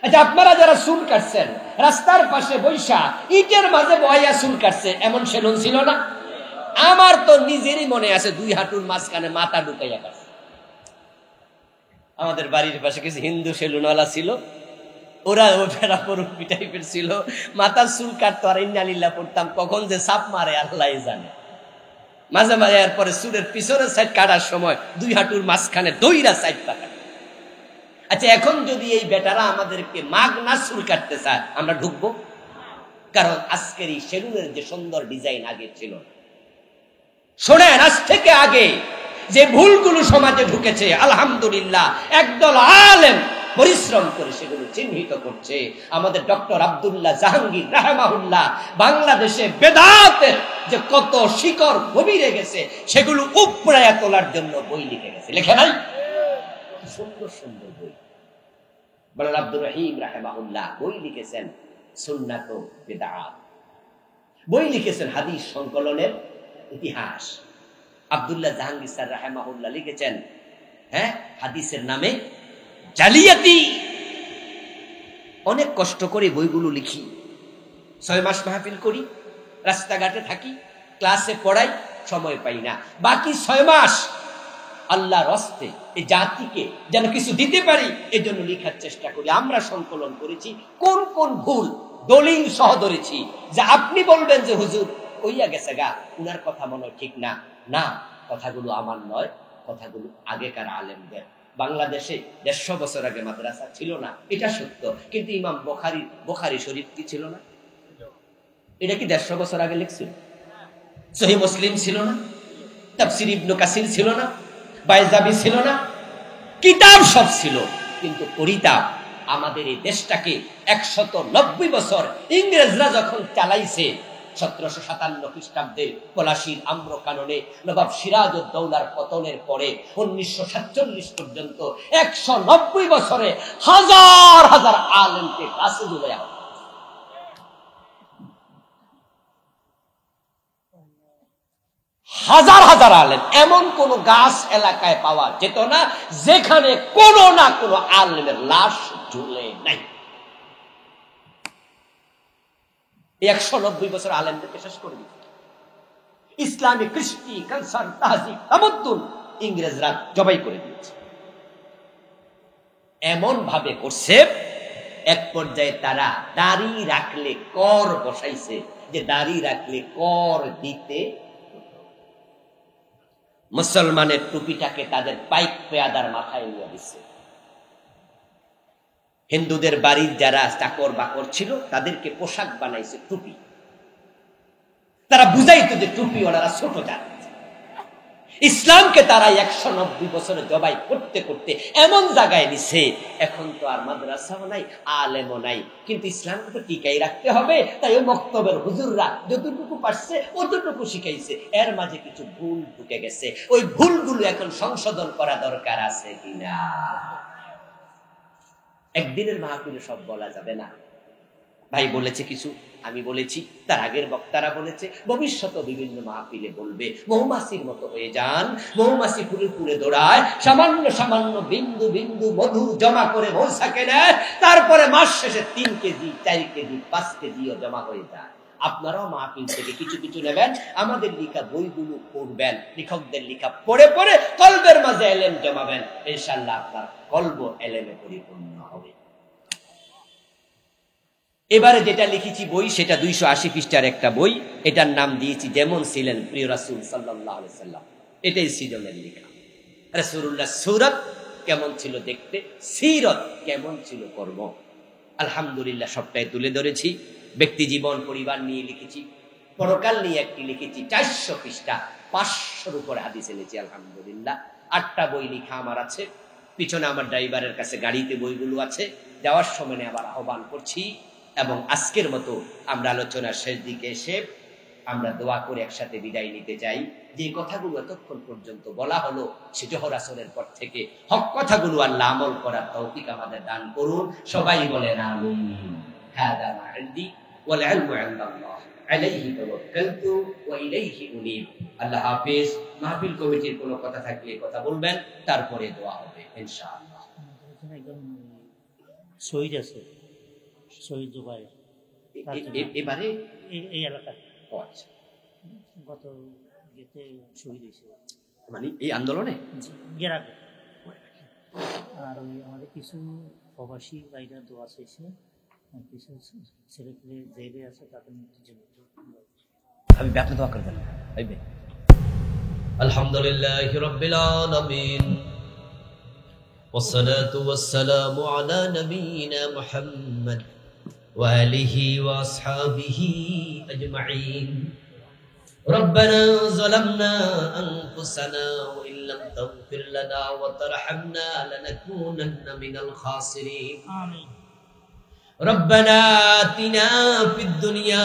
আচ্ছা, আপনারা যারা চুল কাটছেন, রাস্তার পাশে বৈশা ইটের মাঝে বয়া চুল কাটছে, এমন সেলুন ছিল না? আমার তো নিজেরই মনে আছে 2 হাঁটুর মাঝখানে মাথা ঢুকাইয়া কাটছে। আমাদের বাড়ির পাশে কিছু হিন্দু সেলুনওয়ালা ছিল, ওরা ওটা পরুপি টাইপের ছিল, মাথার চুল কাটতো আর ইন্নালিল্লাহ পড়তাম, কখন যে সাপ মারে আল্লাহ জানে। মাঝে মাঝে এরপরে চুলের পিছনের সাইড কাটার সময় 2 হাঁটুর মাঝখানে দইরা সাইড পাকা। আচ্ছা, এখন যদি এই বেটারা আমাদেরকে মাগনা চুল কাটতে চায়, আমরা ঢুকবো? কারণ আজকের এই সেলুনের যে সুন্দর ডিজাইন আগে ছিল। শোনেন, আজ থেকে আগে যে ভুলগুলো সমাজে ঢুকেছে, আলহামদুলিল্লাহ একদল আলেম পরিশ্রম করে সেগুলো চিহ্নিত করছে। আমাদের ডক্টর আব্দুল্লাহ জাহাঙ্গীর রাহমাহুল্লাহ বাংলাদেশে বেদাতের যে কত শিকড় গভীরে গেছে সেগুলো উপড়ায়া তোলার জন্য বই লিখে গেছে। লেখে নাই? সুন্দর সুন্দর বই। বলেন আব্দুর রহিম রাহমাহুল্লাহ বই লিখেছেন সুন্নাত ও বিদআত, বই লিখেছেন হাদিস সংকলনের ইতিহাস। আব্দুল্লাহ জাহাঙ্গীর স্যার রাহমাহুল্লাহ লিখেছেন হাদিসের নামে জালিয়াতি। অনেক কষ্ট করে বইগুলো লিখি, 6 মাস মাহফিল করি, রাস্তাঘাটে থাকি, ক্লাসে পড়াই, সময় পাই না। বাকি 6 মাস আল্লাহর হস্তে এই জাতিকে যেন কিছু দিতে পারি, এই জন্য লেখার চেষ্টা করি। আমরা সংকলন করেছি কোন কোন ভুল দলিল সহ ধরেছি, যা আপনি বলবেন যে হুজুর কইয়া গেছে গা, উনার কথা মনে ঠিক না। না, কথাগুলো আমার নয়, কথাগুলো আগেকার আলেমদের। বাংলাদেশে 150 বছর আগে মাদ্রাসা ছিল না, এটা সত্য, কিন্তু ইমাম বুখারী শরীফ কি ছিল না? এটা কি 150 বছর আগে লিখছিল? সহিহ মুসলিম ছিল না? তাফসীর ইবনে কাসির ছিল না? বাইজাবি ছিল না? কিতাব সব ছিল, কিন্তু পরিতাপ আমাদের এই দেশটাকে 190 বছর ইংরেজরা যখন চালাইছে, 1757 খ্রিস্টাব্দের পলাশীর আম্রকাননে নবাব সিরাজউদ্দৌলার পতনের পরে 1947 পর্যন্ত 190 বছরে হাজার হাজার আলেমকে গাছে ঝুলাইয়া হত্যা। হাজার হাজার আলেম, এমন কোন গাছ এলাকায় পাওয়া যেত না যেখানে কোনো না কোনো আলেমের লাশ ঝুলে নাই। 190 বছর আলেমদেরকে শেষ করে দিচ্ছে। ইসলামী কৃষ্টি, কালচার, তাহজিব, তামাদ্দুন ইংরেজরা জবাই করে দিয়েছে। এমন ভাবে করছে, এক পর্যায়ে তারা দাড়ি রাখলে কর বসাইছে, যে দাড়ি রাখলে কর দিতে। মুসলমানের টুপিটাকে তাদের পাইক পেয়াদার মাথায় নিয়ে দিচ্ছে। হিন্দুদের বাড়ির যারা চাকর বাকর ছিল তাদেরকে পোশাক বানাইছে টুপি। তারা বুঝাইতো যে টুপি ওনারা ছোট জাত। ইসলামকে তারা 190 বছরে জবাই করতে করতে এমন জায়গায় নিছে, এখন তো আর মাদ্রাসাও নাই, আলেমও নাই, কিন্তু ইসলামকে তো টিকাই রাখতে হবে। তাই ওই মক্তবের হুজুররা যতটুকু পারছে অতটুকু শিখাইছে। এর মাঝে কিছু ভুল ঢুকে গেছে, ওই ভুলগুলো এখন সংশোধন করা দরকার আছে কিনা। একদিনের মাহফিলে সব বলা যাবে না। ভাই বলেছে কিছু, আমি বলেছি, তার আগের বক্তারা বলেছে, ভবিষ্যতে বিভিন্ন মাহফিলে বলবে। মৌমাছির মতো হয়ে যান, মৌমাছি ফুলে ফুলে দৌড়ায়, সামান্য সামান্য বিন্দু বিন্দু মধু জমা করে মৌসাকে নেয়, তারপরে মাস শেষে 3 কেজি 4 কেজি 5 কেজিও জমা হয়ে যায়। আপনারাও মাহফিল থেকে কিছু কিছু নেবেন, আমাদের লেখা বইগুলো পড়বেন, লেখকদের লেখা পড়ে পড়ে কলবের মাঝে এলেম জমাবেন, ইনশাআল্লাহ আপনার কলব এলেমে পরিপূর্ণ হবে। এবারে যেটা লিখেছি বই, সেটা 280 পৃষ্ঠার একটা বই। এটার নাম দিয়েছি যেমন ছিলেন প্রিয় রাসূল সাল্লাল্লাহু আলাইহি সাল্লাম। এটাই সৃজনের লেখা। রাসূলুল্লাহ সুরত কেমন ছিল দেখতে, সিরত কেমন ছিল কর্ম। আলহামদুলিল্লাহ সবটাই তুলে ধরেছি। ব্যক্তি জীবন, পরিবার নিয়ে লিখেছি, পরকাল নিয়ে একটি লিখেছি 400 পৃষ্ঠা, 500-র উপরে হাদিস এনেছি আলহামদুলিল্লাহ। 8টা বই লেখা আমার আছে, পিছনে আমার ড্রাইভারের কাছে গাড়িতে বইগুলো আছে। যাওয়ার সময় আবার আহ্বান করছি। এবং আজকের মতো আমরা আলোচনার শেষ দিকে এসে আমরা দোয়া করে একসাথে বিদায় নিতে চাই। যে কথাগুলো এতক্ষণ পর্যন্ত বলা হলো, সেটা রাসূলের পর থেকে হক কথাগুলো আল্লাহ আমল করার তৌফিক আমাদের দান করুন। সবাই বলেন আমিন। হাদা মা ইনদি ওয়াল ইলমু ইনদাল্লাহ আলাইহি তাওয়াক্কালতু ওয়া ইলাইহি উনীব। আল্লাহ হাফেজ। মাহফিল কমিটির কোনো কথা থাকলে কথা বলবেন, তারপরে দোয়া হবে ইনশাআল্লাহ। একদম শহীদ আছে, শহীদ জুবাইর এবারে এই এলাকা আচ্ছা, গত গেতে শহীদ হয়েছে, মানে এই আন্দোলনে গেরাক। আর ওই আমাদের কিছু প্রবাসী ভাইরা দোয়া চাইছে, কিছু ছেলে পেলে জেলে আছে, তাদের মুক্তির জন্য আমি আপনি দোয়া করে দেন ভাই। আলহামদুলিল্লাহি রাব্বিল আলামিন والصلاة والسلام على نبينا محمد وآله وأصحابه أجمعين. ربنا ظلمنا أنفسنا وإن لم تغفر لنا وترحمنا لنكونن من الخاسرين. آمين. ربنا آتنا في الدنيا